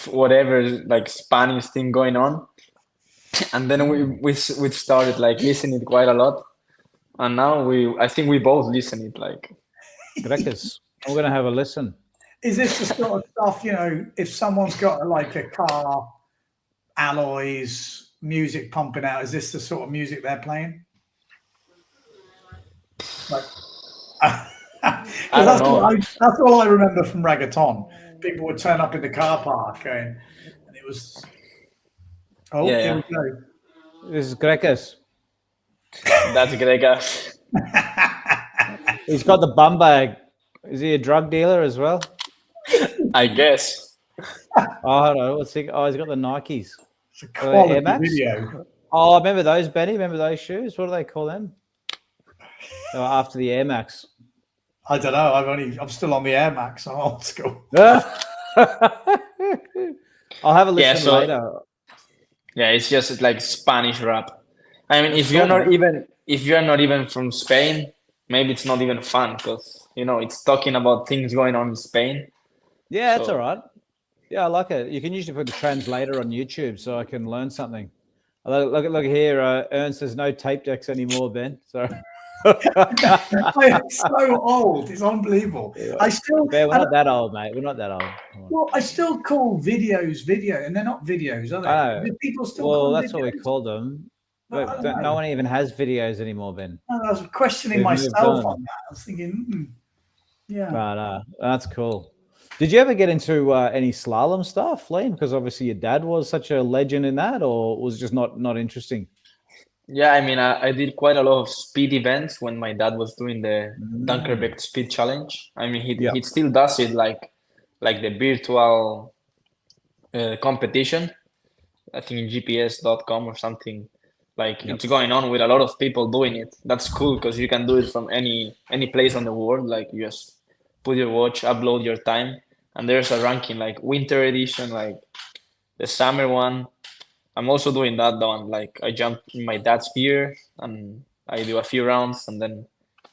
Speaker 4: whatever like Spanish thing going on. And then we started like listening quite a lot, and now I think we both listen it like.
Speaker 2: Grecas. I'm gonna have a listen.
Speaker 3: Is this the sort of stuff, if someone's got like a car, alloys, music pumping out, is this the sort of music they're playing? Like, that's all I remember from reggaeton. People would turn up in the car park and it was. Oh, here we go.
Speaker 2: This is Grecas.
Speaker 4: That's Grecas.
Speaker 2: He's got the bum bag. Is he a drug dealer as well?
Speaker 4: I guess.
Speaker 2: Oh, no. What's he? Oh, he's got the Nikes.
Speaker 3: It's a quality video.
Speaker 2: Oh, remember those, Benny? Remember those shoes? What do they call them? They were after the Air Max.
Speaker 3: I don't know. I'm still on the Air Max. I'm old school.
Speaker 2: I'll have a listen
Speaker 4: Yeah, so
Speaker 2: later.
Speaker 4: yeah, it's just like Spanish rap. I mean,
Speaker 2: That's cool, man.
Speaker 4: if you're not even from Spain, maybe it's not even fun because it's talking about things going on in Spain.
Speaker 2: Yeah, that's all
Speaker 4: So
Speaker 2: right. Yeah, I like it. You can usually put a translator on YouTube so I can learn something. Look here, Ernst. There's no tape decks anymore, Ben. So
Speaker 3: I am so old. It's unbelievable. I still,
Speaker 2: Ben, we're
Speaker 3: and,
Speaker 2: not that old, mate. We're not that old. Come on.
Speaker 3: well, I still call videos video, and they're not videos, are
Speaker 2: I
Speaker 3: they?
Speaker 2: know.
Speaker 3: Do people still
Speaker 2: Well,
Speaker 3: call
Speaker 2: that's what we
Speaker 3: videos?
Speaker 2: call them.
Speaker 3: But I
Speaker 2: But
Speaker 3: don't
Speaker 2: no
Speaker 3: know.
Speaker 2: one even has videos anymore, Ben.
Speaker 3: I was questioning
Speaker 2: We've moved
Speaker 3: myself
Speaker 2: on.
Speaker 3: on that. I was thinking, yeah.
Speaker 2: But that's cool. Did you ever get into any slalom stuff, Liam? Because obviously your dad was such a legend in that, or was it just not interesting?
Speaker 4: yeah, I mean, I did quite a lot of speed events when my dad was doing the
Speaker 2: Mm.
Speaker 4: Dunkerbeck Speed Challenge. I mean,
Speaker 2: Yeah.
Speaker 4: he still does it like the virtual competition. I think in GPS.com or something. Like
Speaker 2: Yep.
Speaker 4: it's going on with a lot of people doing it. That's cool because you can do it from any place on the world. Like you just put your watch, upload your time, and there's a ranking like winter edition, like the summer one. I'm also doing that one. Like I jump in my dad's gear and I do a few rounds, and then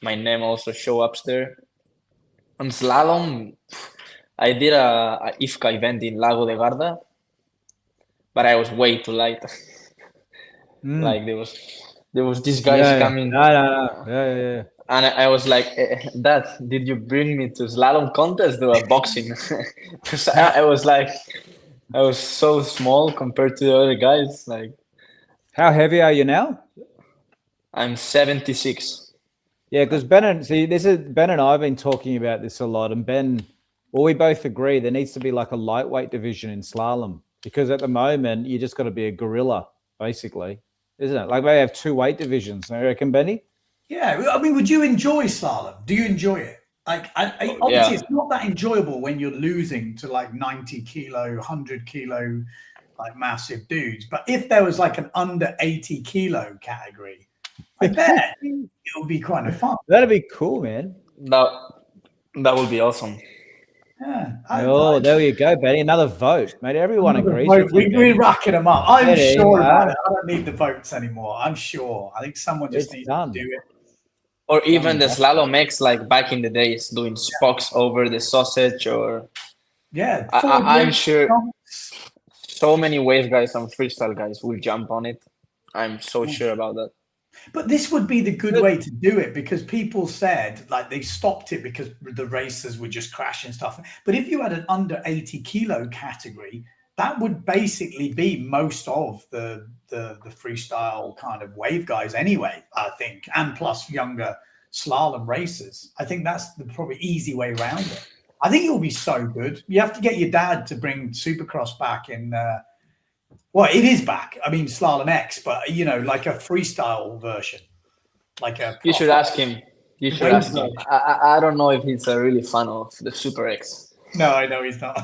Speaker 4: my name also show up there. On slalom, I did a IFCA event in Lago de Garda, but I was way too light.
Speaker 2: Mm.
Speaker 4: Like there was these guys
Speaker 2: Yeah.
Speaker 4: coming,
Speaker 2: No. Yeah.
Speaker 4: and I was like, "Dad, did you bring me to slalom contest or boxing?" Because I was like, I was so small compared to the other guys. Like
Speaker 2: How heavy are you now?
Speaker 4: I'm 76.
Speaker 2: Yeah, because Ben and I have been talking about this a lot, and Ben, well, we both agree there needs to be like a lightweight division in slalom because at the moment you just got to be a gorilla, basically, isn't it? Like they have 2 weight divisions. I reckon, Benny.
Speaker 3: Yeah, I mean, would you enjoy slalom? Do you enjoy it? Like, obviously,
Speaker 4: Yeah.
Speaker 3: it's not that enjoyable when you're losing to like 90 kilo, 100 kilo, like massive dudes. But if there was like an under 80 kilo category, I bet it would be kind of fun.
Speaker 2: That'd be cool, man.
Speaker 4: That would be awesome.
Speaker 3: Yeah.
Speaker 2: There you go, Benny. Another vote, mate. Everyone agrees with you.
Speaker 3: We're racking them up. I'm
Speaker 2: Benny,
Speaker 3: sure about it. I don't need the votes anymore. I'm sure. I think someone just
Speaker 2: It's
Speaker 3: needs
Speaker 2: done.
Speaker 3: to do it.
Speaker 4: Or even the slalom X, like back in the days, doing spokes over the sausage, or
Speaker 3: Yeah.
Speaker 4: I'm sure so many wave guys and freestyle guys will jump on it. I'm so sure about that.
Speaker 3: But this would be the good way to do it because people said like they stopped it because the racers were just crashing stuff. But if you had an under 80 kilo category, that would basically be most of the freestyle kind of wave guys anyway, I think, and plus younger slalom racers. I think that's the probably easy way around it. I think it will be so good. You have to get your dad to bring Supercross back in. Well, it is back. I mean, Slalom X, but like a freestyle version, like a.
Speaker 4: You should ask him. You should ask him. I don't know if he's a really fan of the Super X.
Speaker 3: No, I know he's not.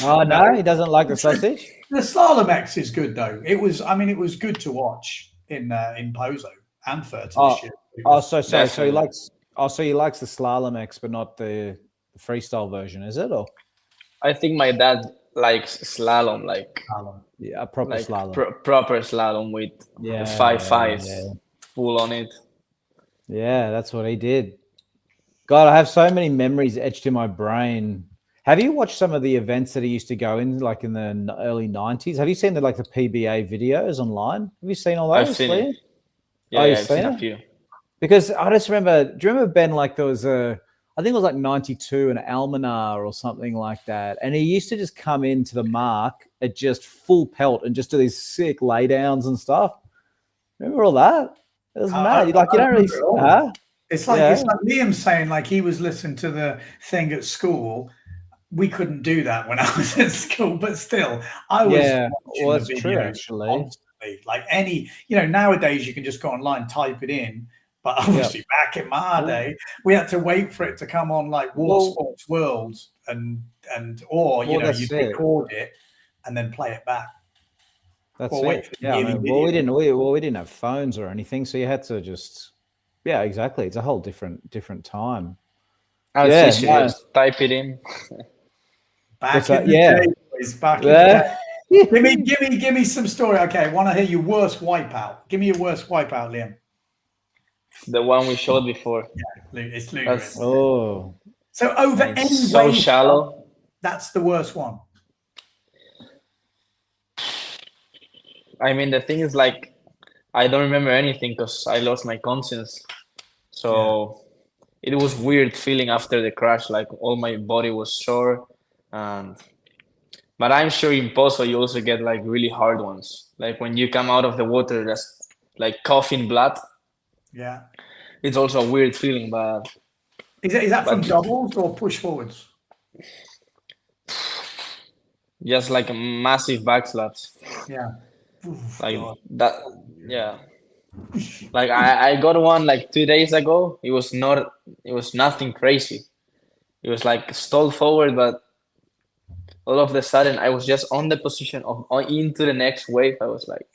Speaker 2: Oh no, he doesn't like the sausage.
Speaker 3: The Slalom X is good though. It was good to watch in Pozo and Furta this year.
Speaker 2: So he likes. So he likes the Slalom X, but not the freestyle version, is it? Or
Speaker 4: I think my dad likes slalom, like
Speaker 2: a proper
Speaker 4: like
Speaker 2: slalom,
Speaker 4: proper slalom with the 5.5 full on it.
Speaker 2: Yeah, that's what he did. God, I have so many memories etched in my brain. Have you watched some of the events that he used to go in, like in the early 90s? Have you seen the PBA videos online? Have you seen all those?
Speaker 4: I've seen it.
Speaker 2: Yeah,
Speaker 4: I've seen a few.
Speaker 2: Because I just remember, do you remember, Ben, like there was I think it was like 92 in Almanar or something like that. And he used to just come into the mark at just full pelt and just do these sick laydowns and stuff. Remember all that? It was mad. You don't really, huh?
Speaker 3: It's like Liam saying, like he was listening to the thing at school. We couldn't do that when I was at school, but still, I was watching the videos
Speaker 2: true, actually.
Speaker 3: Constantly. Like nowadays you can just go online, type it in. But obviously back in my day, we had to wait for it to come on like Sports World or you record it and then play it back.
Speaker 2: That's it. Yeah, we didn't have phones or anything, so you had to just exactly. It's a whole different time.
Speaker 4: Just type it in.
Speaker 3: Back
Speaker 2: What's
Speaker 3: in
Speaker 2: that?
Speaker 3: the
Speaker 2: Yeah.
Speaker 3: day, boys, back in the
Speaker 2: Yeah.
Speaker 3: day. Give me some story. Okay, I want to hear your worst wipeout. Give me your worst wipeout, Liam.
Speaker 4: The one we showed before.
Speaker 3: It's ludicrous.
Speaker 4: That's
Speaker 2: Oh.
Speaker 3: So over
Speaker 4: it's
Speaker 3: any
Speaker 4: so
Speaker 3: wave,
Speaker 4: shallow.
Speaker 3: that's the worst one.
Speaker 4: I mean, the thing is, like, I don't remember anything because I lost my conscience. So it was weird feeling after the crash, like all my body was sore. And but I'm sure in Pozo you also get like really hard ones. Like when you come out of the water, that's like coughing blood.
Speaker 3: Yeah.
Speaker 4: It's also a weird feeling, but
Speaker 3: Is that from
Speaker 4: But-
Speaker 3: doubles or push forwards?
Speaker 4: just like a massive backslaps.
Speaker 3: Yeah. Oof,
Speaker 4: Like
Speaker 3: God.
Speaker 4: that, yeah. Like I got one like 2 days ago. It was nothing crazy. It was like stalled forward, but all of the sudden I was just on the position of into the next wave. I was like,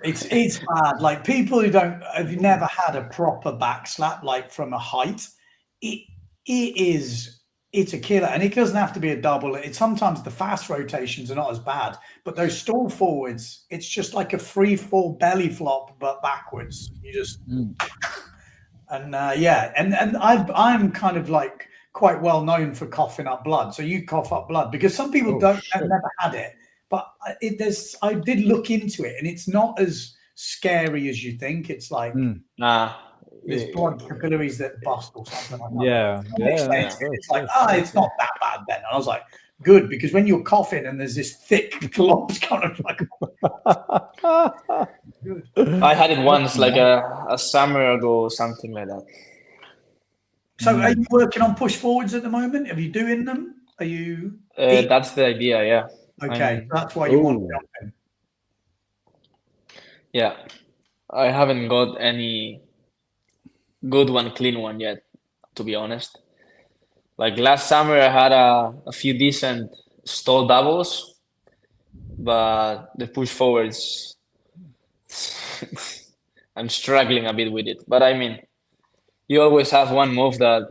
Speaker 3: It's bad. Like people who have never had a proper back slap, like from a height, it's a killer. And it doesn't have to be a double. It's sometimes the fast rotations are not as bad, but those stall forwards, it's just like a free fall belly flop, but backwards. You just and I'm kind of like quite well known for coughing up blood. So you cough up blood because some people have never had it. But I did look into it, and it's not as scary as you think. It's like there's blood capillaries that bust or something like that. It's like, it's not that bad then. And I was like, good, because when you're coughing and there's this thick globs kind of like. Good.
Speaker 4: I had it once, like a summer ago or something like that.
Speaker 3: So are you working on push forwards at the moment? Are you doing them? Are you?
Speaker 4: That's the idea, yeah.
Speaker 3: Okay, that's why you want to jump in.
Speaker 4: Yeah, I haven't got any good one, clean one yet, to be honest. Like last summer, I had a few decent stall doubles, but the push forwards, I'm struggling a bit with it. But I mean, you always have one move that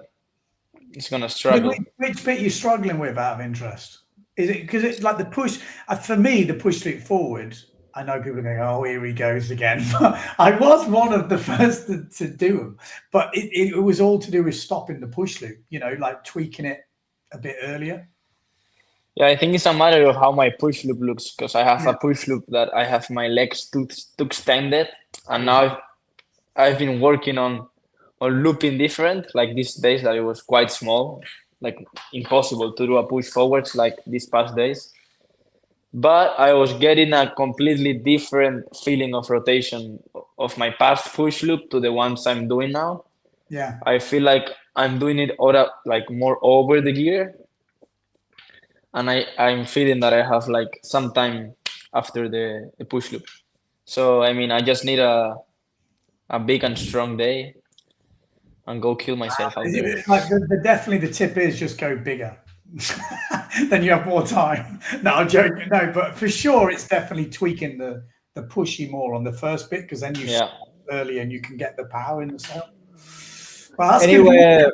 Speaker 4: is gonna struggle.
Speaker 3: Which bit are you struggling with out of interest? Is it because it's like the push? For me, the push loop forward. I know people are going, "Oh, here he goes again." I was one of the first to do them, but it was all to do with stopping the push loop. You know, like tweaking it a bit earlier.
Speaker 4: Yeah, I think it's a matter of how my push loop looks because I have a push loop that I have my legs too extended, and now I've been working on looping different. Like these days that it was quite small, like impossible to do a push forwards like these past days. But I was getting a completely different feeling of rotation of my past push loop to the ones I'm doing now.
Speaker 3: Yeah,
Speaker 4: I feel like I'm doing it like more over the gear, and I'm feeling that I have like some time after the push loop. So I mean, I just need a big and strong day and go kill myself out there.
Speaker 3: like definitely the tip is just go bigger. Then you have more time. No, I'm joking. No, but for sure, it's definitely tweaking the pushy more on the first bit because then you start early and you can get the power in the cell. Well, that's
Speaker 2: Anyway,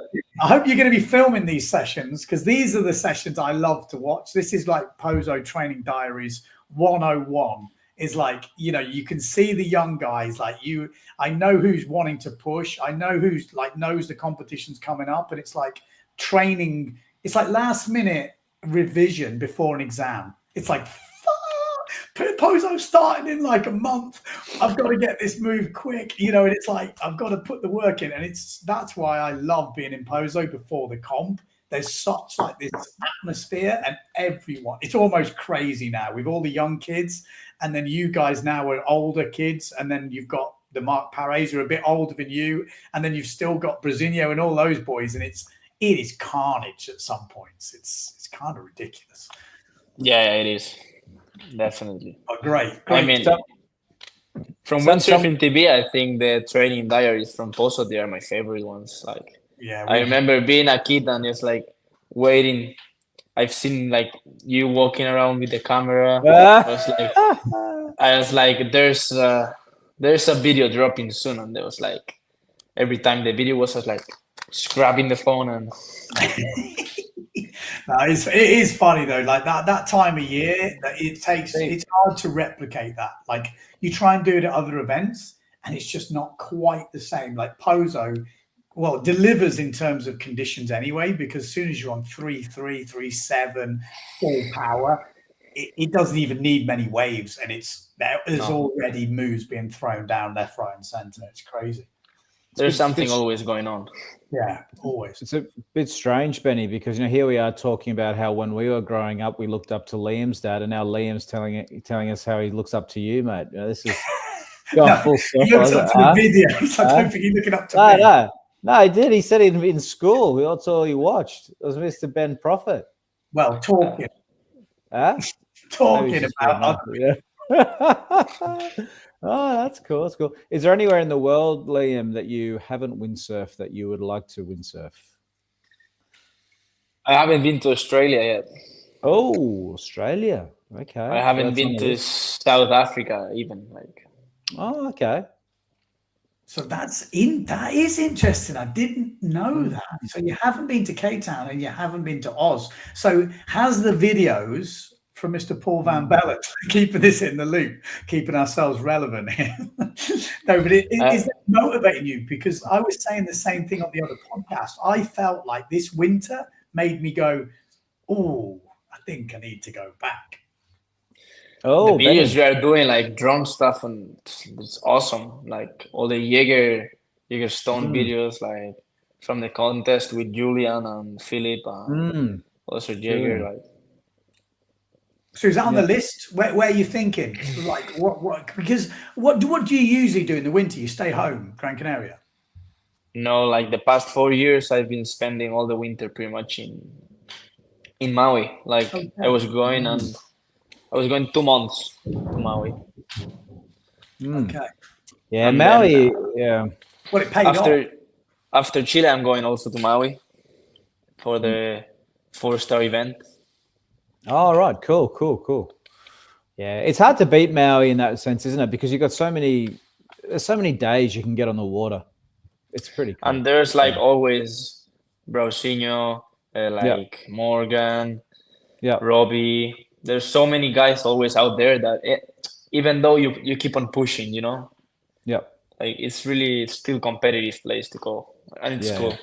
Speaker 3: I hope you're going to be filming these sessions because these are the sessions I love to watch. This is like Pozo Training Diaries 101. Is like, you know, you can see the young guys like you. I know who's wanting to push. I know who's like knows the competition's coming up, and it's like training. It's like last minute revision before an exam. It's like, Pozo starting in like a month. I've got to get this move quick, you know, and it's like, I've got to put the work in. And that's why I love being in Pozo before the comp. There's such like this atmosphere and everyone, it's almost crazy now with all the young kids. And then you guys now are older kids. And then you've got the Mark Pares who are a bit older than you. And then you've still got Brazinho and all those boys. And it is carnage at some points. It's kind of ridiculous.
Speaker 4: Yeah, it is. Definitely.
Speaker 3: Oh, great.
Speaker 4: I mean, from Windsurfing TV, I think the training diaries from Pozo, they are my favorite ones. Like, I remember being a kid and just like waiting. I've seen like you walking around with the camera. I was like, there's a video dropping soon, and there was like every time the video was, I was like grabbing the phone and
Speaker 3: No, it is funny though. Like that time of year, that it's hard to replicate that. Like you try and do it at other events, and it's just not quite the same. Like Pozo, well, delivers in terms of conditions anyway, because as soon as you're on 3.3, 3.7, full power, it doesn't even need many waves, and there's already moves being thrown down left, right, and center. It's crazy.
Speaker 4: There's something always going on.
Speaker 3: Yeah, always.
Speaker 2: It's a bit strange, Benny, because here we are talking about how when we were growing up, we looked up to Liam's dad, and now Liam's telling us how he looks up to you, mate. This is gone full circle.
Speaker 3: He looks up to the video. I don't think he's looking up to me.
Speaker 2: No, he did. He said in school. That's all he watched. It was Mr. Ben Prophet.
Speaker 3: Well, talking. Talking about.
Speaker 2: Oh, that's cool. That's cool. Is there anywhere in the world, Liam, that you haven't windsurfed that you would like to windsurf?
Speaker 4: I haven't been to Australia yet.
Speaker 2: Oh, Australia. Okay.
Speaker 4: I haven't been to South Africa even.
Speaker 2: Oh, okay.
Speaker 3: So that is interesting. I didn't know that. So you haven't been to Cape Town and you haven't been to Oz. So has the videos from Mr. Paul Van Bellen, keeping this in the loop, keeping ourselves relevant here. No, but is that motivating you? Because I was saying the same thing on the other podcast. I felt like this winter made me go, oh, I think I need to go back.
Speaker 4: Oh, the videos you are doing, like drone stuff, and it's awesome. Like all the Jaeger Stone videos, like from the contest with Julian and Philip, and also Jaeger, like.
Speaker 3: So is that on the list? Where are you thinking? Like what? Because what do you usually do in the winter? You stay home, Gran Canaria?
Speaker 4: No, like the past 4 years, I've been spending all the winter pretty much in Maui. Like I was going 2 months to Maui.
Speaker 3: Okay.
Speaker 2: Yeah, and Maui. Yeah.
Speaker 3: Well, it paid off.
Speaker 4: After Chile, I'm going also to Maui for the 4-star event.
Speaker 2: Oh, right. Cool. Yeah, it's hard to beat Maui in that sense, isn't it? Because you've got there's so many days you can get on the water. It's pretty cool.
Speaker 4: And there's always Brausinho, Morgan, Robbie. There's so many guys always out there that even though you keep on pushing,
Speaker 2: Yeah.
Speaker 4: Like it's still competitive place to go. And it's cool.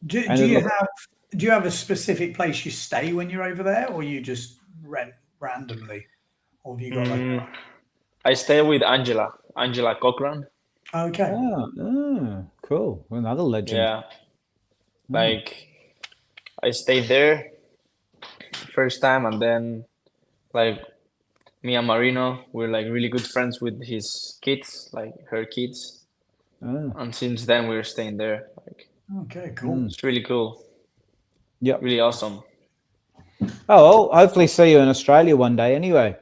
Speaker 3: Do you have a specific place you stay when you're over there, or you just rent randomly? Or have you got
Speaker 4: I stay with Angela Cochran.
Speaker 3: Okay.
Speaker 2: Oh, cool. Another legend.
Speaker 4: Yeah. Like I stayed there first time, and then me and Marino, we're really good friends with his kids, her kids. And since then we're staying there.
Speaker 3: Okay, cool.
Speaker 4: It's really cool.
Speaker 2: Yeah,
Speaker 4: really awesome.
Speaker 2: Oh, well, hopefully see you in Australia one day. Anyway,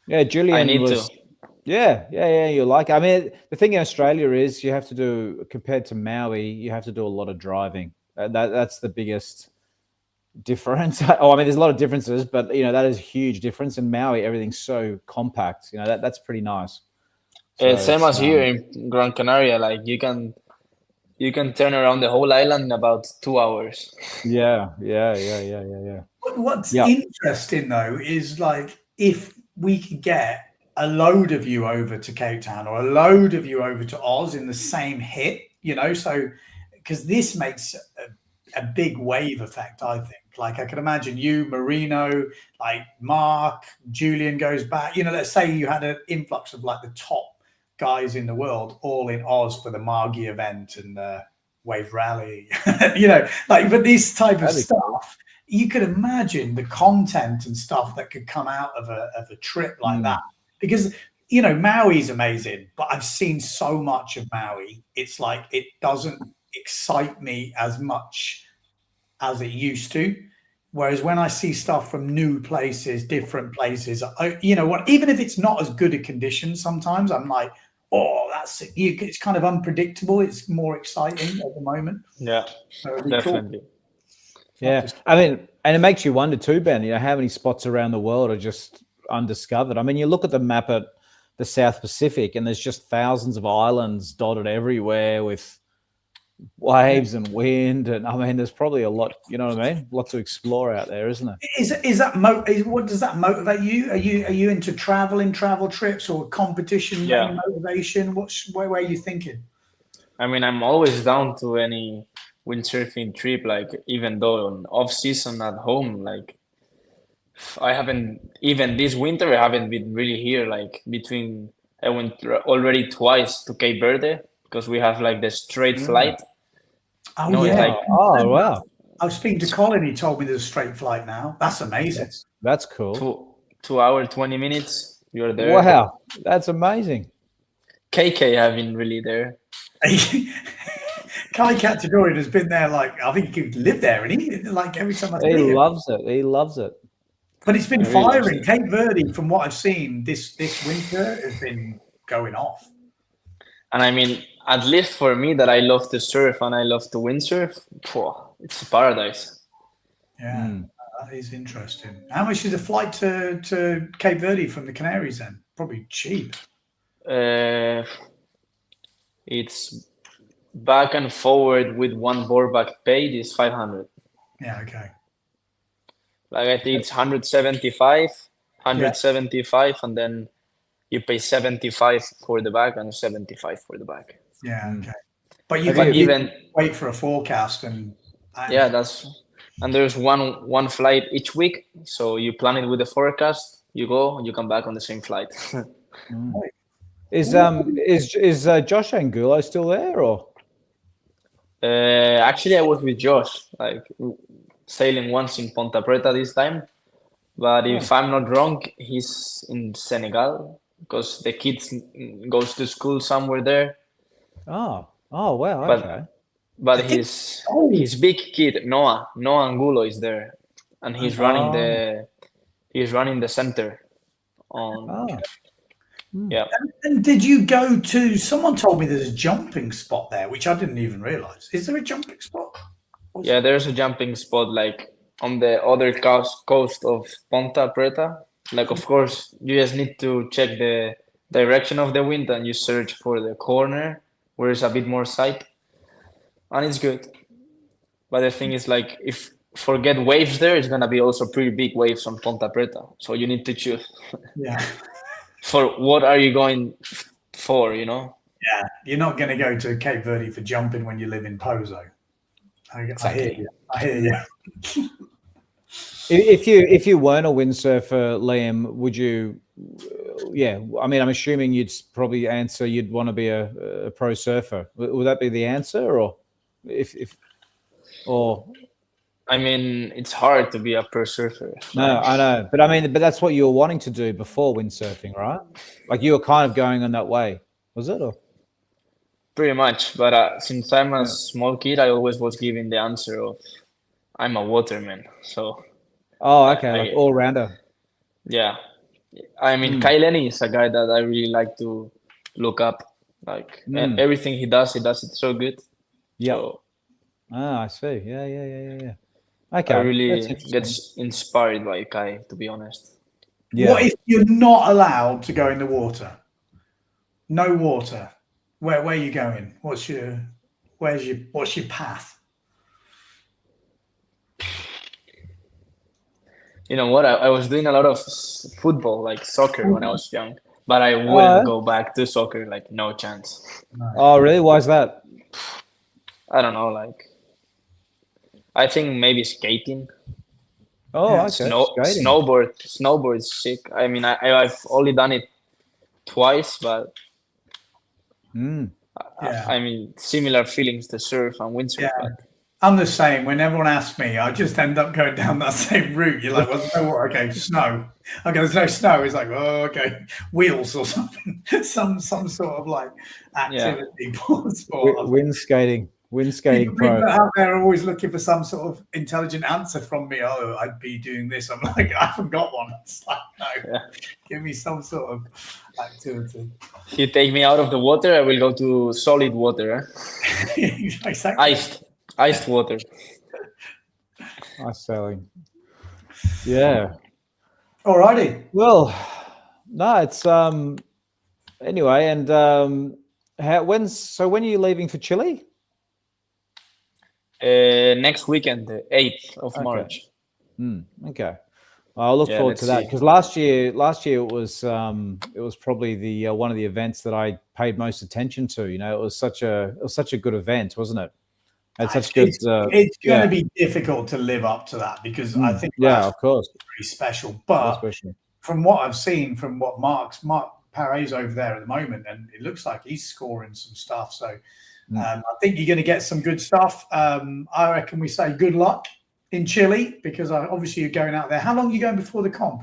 Speaker 2: yeah, Julian.
Speaker 4: I need to.
Speaker 2: Yeah. You like it. I mean, the thing in Australia is you have to do, compared to Maui, you have to do a lot of driving. That's the biggest difference. Oh, I mean, there's a lot of differences, but that is a huge difference. In Maui, everything's so compact. That's pretty nice.
Speaker 4: So same as here in Gran Canaria. Like you can turn around the whole island in about 2 hours.
Speaker 2: Yeah.
Speaker 3: What's interesting though is if we could get a load of you over to Cape Town or a load of you over to Oz in the same hit, so because this makes a big wave effect, I think. Like I can imagine you, Marino, Mark, Julian goes back. Let's say you had an influx of the top guys in the world all in Oz for the Margie event and the Wave Rally, but this type of stuff, you could imagine the content and stuff that could come out of a trip like that. Because, Maui's amazing, but I've seen so much of Maui. It's it doesn't excite me as much as it used to. Whereas when I see stuff from new places, different places, even if it's not as good a condition, sometimes I'm like, oh, that's it. It's kind of unpredictable. It's more exciting at the moment.
Speaker 4: Yeah, so definitely.
Speaker 2: Cool. Yeah, I mean, and it makes you wonder too, Ben, how many spots around the world are just undiscovered. I mean, you look at the map at the South Pacific and there's just thousands of islands dotted everywhere with, waves and wind, and I mean, there's probably a lot. You know what I mean? Lot to explore out there, isn't there?
Speaker 3: What does that motivate you? Are you into travel trips or competition?
Speaker 4: Yeah.
Speaker 3: Main motivation? Where are you thinking?
Speaker 4: I mean, I'm always down to any windsurfing trip. Like even though on off season at home, like I haven't even this winter. I haven't been really here. Like between I went already twice to Cape Verde because we have like the straight flight.
Speaker 3: Oh
Speaker 4: No, it's
Speaker 3: yeah.
Speaker 4: like
Speaker 2: Oh wow,
Speaker 3: I was speaking to Colin. He told me there's a straight flight now. That's amazing.
Speaker 2: that's cool.
Speaker 4: 2 hour 20 minutes. You're there.
Speaker 2: Wow, that's amazing.
Speaker 4: KK have been really there.
Speaker 3: Kai Katagorian has been there. Like I think he could live there, and he like every time I see
Speaker 2: He
Speaker 3: him.
Speaker 2: loves it. He loves it.
Speaker 3: But it's been
Speaker 4: I really
Speaker 3: firing.
Speaker 4: love it.
Speaker 3: Cape Verde, from what I've seen this winter, has been going off.
Speaker 4: And I mean, at least for me, that I love to surf and I love to windsurf, it's a paradise.
Speaker 3: Yeah, that is interesting. How much is a flight to Cape Verde from the Canaries then? Probably cheap.
Speaker 4: It's back and forward with one board back paid is 500.
Speaker 3: Yeah, okay.
Speaker 4: Like I think it's 175, and then you pay 75 for the back and 75 for the back.
Speaker 3: Yeah, okay. But you
Speaker 2: Have
Speaker 3: can
Speaker 2: you-
Speaker 4: Even
Speaker 3: wait for a forecast and
Speaker 4: yeah, and there's one flight each week, so you plan it with the forecast. You go, you come back on the same flight.
Speaker 2: Is Josh Angulo still there or?
Speaker 4: Actually, I was with Josh, like sailing once in Ponta Preta this time. But if I'm not wrong, he's in Senegal because the kids goes to school somewhere there.
Speaker 2: Oh wow,
Speaker 4: But-
Speaker 2: okay.
Speaker 4: But his big kid Noah Angulo is there, and he's running the center.
Speaker 2: Oh.
Speaker 4: Yeah.
Speaker 3: And did you go to? Someone told me there's a jumping spot there, which I didn't even realize. Is there a jumping spot?
Speaker 4: Yeah, there's a jumping spot like on the other coast of Ponta Preta. Like, of course, you just need to check the direction of the wind and you search for the corner where it's a bit more sight, and it's good. But the thing is, like, if forget waves there, it's gonna be also pretty big waves on Ponta Preta. So you need to choose
Speaker 3: Yeah,
Speaker 4: for what are you going for, you know?
Speaker 3: yeah. You're not going to go to Cape Verde for jumping when you live in Pozo. I hear you. I hear you.
Speaker 2: If you weren't a windsurfer, Liam, would you? Yeah, I mean, I'm assuming you'd probably answer you'd want to be a pro surfer. Would that be the answer, or or?
Speaker 4: I mean, it's hard to be a pro surfer.
Speaker 2: No, I know, but I mean, that's what you were wanting to do before windsurfing, right? Like you were kind of going on that way, was it? Or?
Speaker 4: Pretty much, but since I'm a small kid, I always was given the answer of I'm a waterman. So
Speaker 2: Oh, okay, like all rounder.
Speaker 4: yeah, I mean, Kyle Lenny is a guy that I really like to look up. Like everything he does it so good.
Speaker 2: Yeah.
Speaker 4: So
Speaker 2: I see. Yeah. Okay.
Speaker 4: I really
Speaker 2: That's interesting.
Speaker 4: get inspired by Kai, to be honest.
Speaker 2: Yeah.
Speaker 3: What if you're not allowed to go in the water? No water. Where are you going? What's your path?
Speaker 4: You know what? I was doing a lot of football, like soccer, when I was young, but I wouldn't go back to soccer. Like, no chance.
Speaker 2: Oh, really? Why is that?
Speaker 4: I don't know. Like, I think maybe skating.
Speaker 2: Oh,
Speaker 3: Yeah,
Speaker 2: okay. Skating.
Speaker 4: Snowboard is sick. I mean, I've only done it twice, but I mean, similar feelings to surf and windsurf.
Speaker 3: Yeah.
Speaker 4: But
Speaker 3: I'm the same. When everyone asks me, I just end up going down that same route. You're like, well, there's no water. Okay, snow. Okay, there's no snow. It's like, oh, okay, wheels or something. some sort of like activity sport.
Speaker 2: Wind skating pro.
Speaker 3: People out there are always looking for some sort of intelligent answer from me. Oh, I'd be doing this. I'm like, I haven't got one. It's like, no, give me some sort of activity.
Speaker 4: if you take me out of the water, I will go to solid water.
Speaker 3: Exactly.
Speaker 4: Iced water.
Speaker 2: Nice sailing. Yeah.
Speaker 3: Alrighty.
Speaker 2: Well, no, it's anyway, and when are you leaving for Chile?
Speaker 4: Next weekend, the 8th of
Speaker 2: Okay.
Speaker 4: March.
Speaker 2: Okay. I'll look
Speaker 4: Yeah,
Speaker 2: forward
Speaker 4: let's
Speaker 2: to that
Speaker 4: see.
Speaker 2: because last year it was probably the one of the events that I paid most attention to. You know, it was such a good event, wasn't it? Had such good.
Speaker 3: It's going
Speaker 2: Yeah.
Speaker 3: to be difficult to live up to that because I think
Speaker 2: Yeah,
Speaker 3: last
Speaker 2: of course.
Speaker 3: was pretty special. But
Speaker 2: Especially.
Speaker 3: from what I've seen, from what Mark Paray's over there at the moment, and it looks like he's scoring some stuff. So I think you're going to get some good stuff. I reckon we say good luck in Chile because obviously you're going out there. How long are you going before the comp?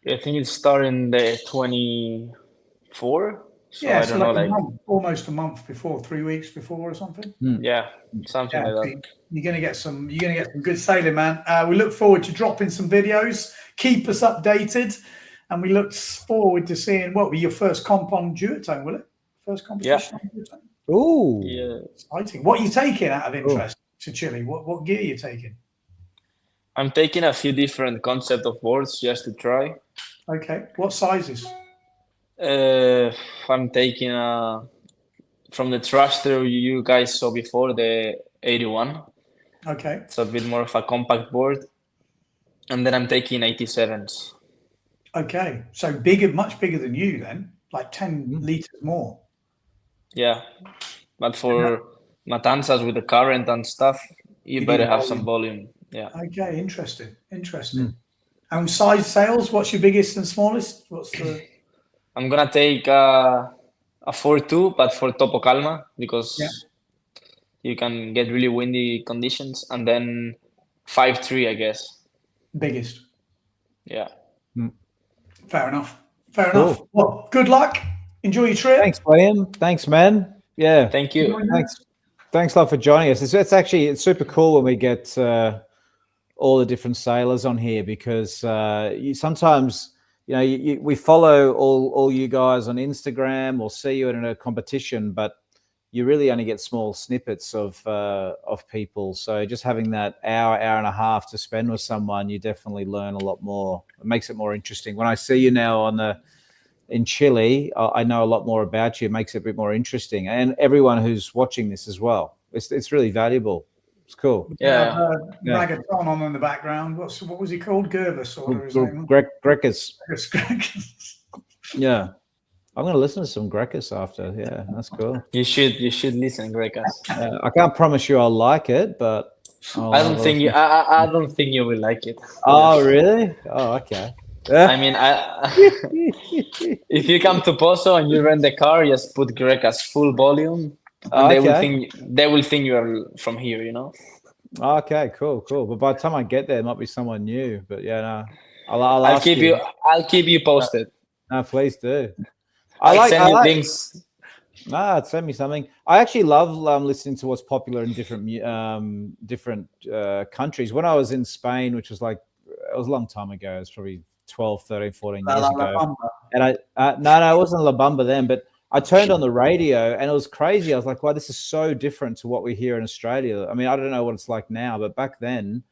Speaker 4: I think it's starting the 24. So
Speaker 3: Yeah,
Speaker 4: I
Speaker 3: so
Speaker 4: don't know,
Speaker 3: like a
Speaker 4: like
Speaker 3: month, almost a month before, 3 weeks before or something.
Speaker 4: yeah, something
Speaker 3: Yeah,
Speaker 4: like
Speaker 3: so
Speaker 4: that.
Speaker 3: you're gonna get some good sailing, man. We look forward to dropping some videos. Keep us updated, and we look forward to seeing what will be your first comp on duotone, will it? First competition on duotone.
Speaker 2: Ooh.
Speaker 4: Yeah,
Speaker 3: Exciting. What are you taking out of interest to Chile? What gear are you taking?
Speaker 4: I'm taking a few different concept of boards just to try.
Speaker 3: Okay. What sizes?
Speaker 4: I'm taking from the thruster you guys saw before, the 81.
Speaker 3: Okay.
Speaker 4: It's a bit more of a compact board. And then I'm taking 87s.
Speaker 3: Okay. So bigger, much bigger than you then, like 10 liters more.
Speaker 4: Yeah. But for Matanzas with the current and stuff, you better
Speaker 3: need
Speaker 4: have some volume. Yeah.
Speaker 3: Okay. Interesting. And size sails, what's your biggest and smallest? What's the...
Speaker 4: I'm gonna take a 4.2, but for Topo Calma because you can get really windy conditions, and then 5.3, I guess.
Speaker 3: Biggest.
Speaker 4: Yeah.
Speaker 3: Fair enough. Well, good luck. Enjoy your trip.
Speaker 2: Thanks, Liam. Thanks, man. Yeah.
Speaker 4: Thank you.
Speaker 2: Thanks a lot for joining us. It's super cool when we get all the different sailors on here because sometimes. We follow all you guys on Instagram or see you in a competition, but you really only get small snippets of people. So just having that hour and a half to spend with someone, you definitely learn a lot more. It makes it more interesting. When I see you now in Chile, I know a lot more about you. It makes it a bit more interesting, and everyone who's watching this as well. It's really valuable. It's cool.
Speaker 4: Yeah.
Speaker 3: Ragaton on in the background. What was he called? Gervis or his name?
Speaker 2: Grekus.
Speaker 3: Grekus.
Speaker 2: Yeah. I'm going to listen to some Grekus after. Yeah, that's cool.
Speaker 4: You should listen, Grekas.
Speaker 2: I can't promise you I'll like it, but
Speaker 4: I don't think you will like it.
Speaker 2: Oh, really? Oh, okay.
Speaker 4: I mean, if you come to Pozo and you rent the car, just put Grekas full volume. And they will think you are from here, you know.
Speaker 2: Okay, cool. But by the time I get there, it might be someone new. But yeah, no, I'll
Speaker 4: keep you posted.
Speaker 2: No, please do.
Speaker 4: Send you things.
Speaker 2: Send me something. I actually love listening to what's popular in different countries. When I was in Spain, which was it was a long time ago. It was probably 12, 13, 14 years ago. And no, it wasn't La Bamba then, but I turned on the radio and it was crazy. I was like, wow, this is so different to what we hear in Australia. I mean, I don't know what it's like now, but back then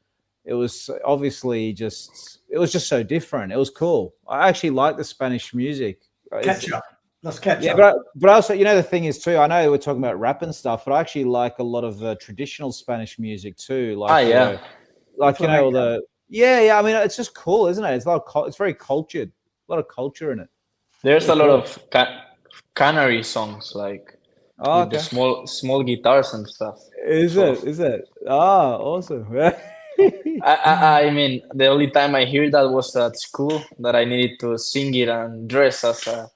Speaker 2: it was obviously just so different. It was cool. I actually like the Spanish music.
Speaker 3: Let's catch up.
Speaker 2: But also, the thing is too, I know we're talking about rap and stuff, but I actually like a lot of the traditional Spanish music too. I mean, it's just cool, isn't it? It's it's very cultured. A lot of culture in it.
Speaker 4: There's a lot of Canary songs, with the small guitars and stuff.
Speaker 2: Is it? Ah, awesome.
Speaker 4: I mean, the only time I hear that was at school, that I needed to sing it and dress as a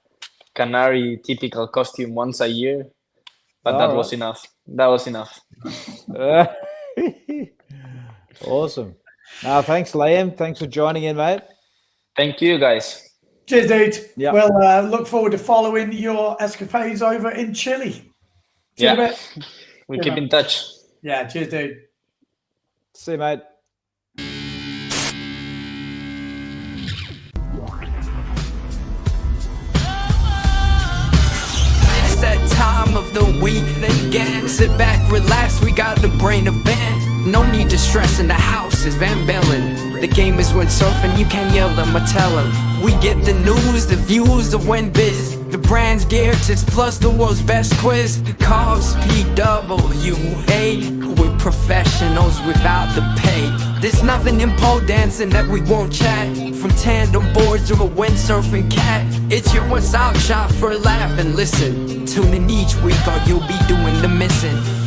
Speaker 4: Canary typical costume once a year. But that was enough.
Speaker 2: Awesome. Thanks, Liam. Thanks for joining in, mate.
Speaker 4: Thank you, guys.
Speaker 3: Cheers, dude.
Speaker 2: Yeah.
Speaker 3: Well, look forward to following your escapades over in Chile.
Speaker 4: Yeah. We keep in touch.
Speaker 3: Yeah. Cheers, dude.
Speaker 2: See you, mate.
Speaker 1: It's that time of the week again. Sit back, relax, we got the brain of band. No need to stress, in the house is Van Bellen. The game is windsurfing, you can't yell them or tell them. We get the news, the views, the win biz. The brand's gear tips plus the world's best quiz. Cars PWA. We're professionals without the pay. There's nothing in pole dancing that we won't chat. From tandem boards to a windsurfing cat. It's your one-stop shop for a laugh and listen. Tune in each week or you'll be doing the missing.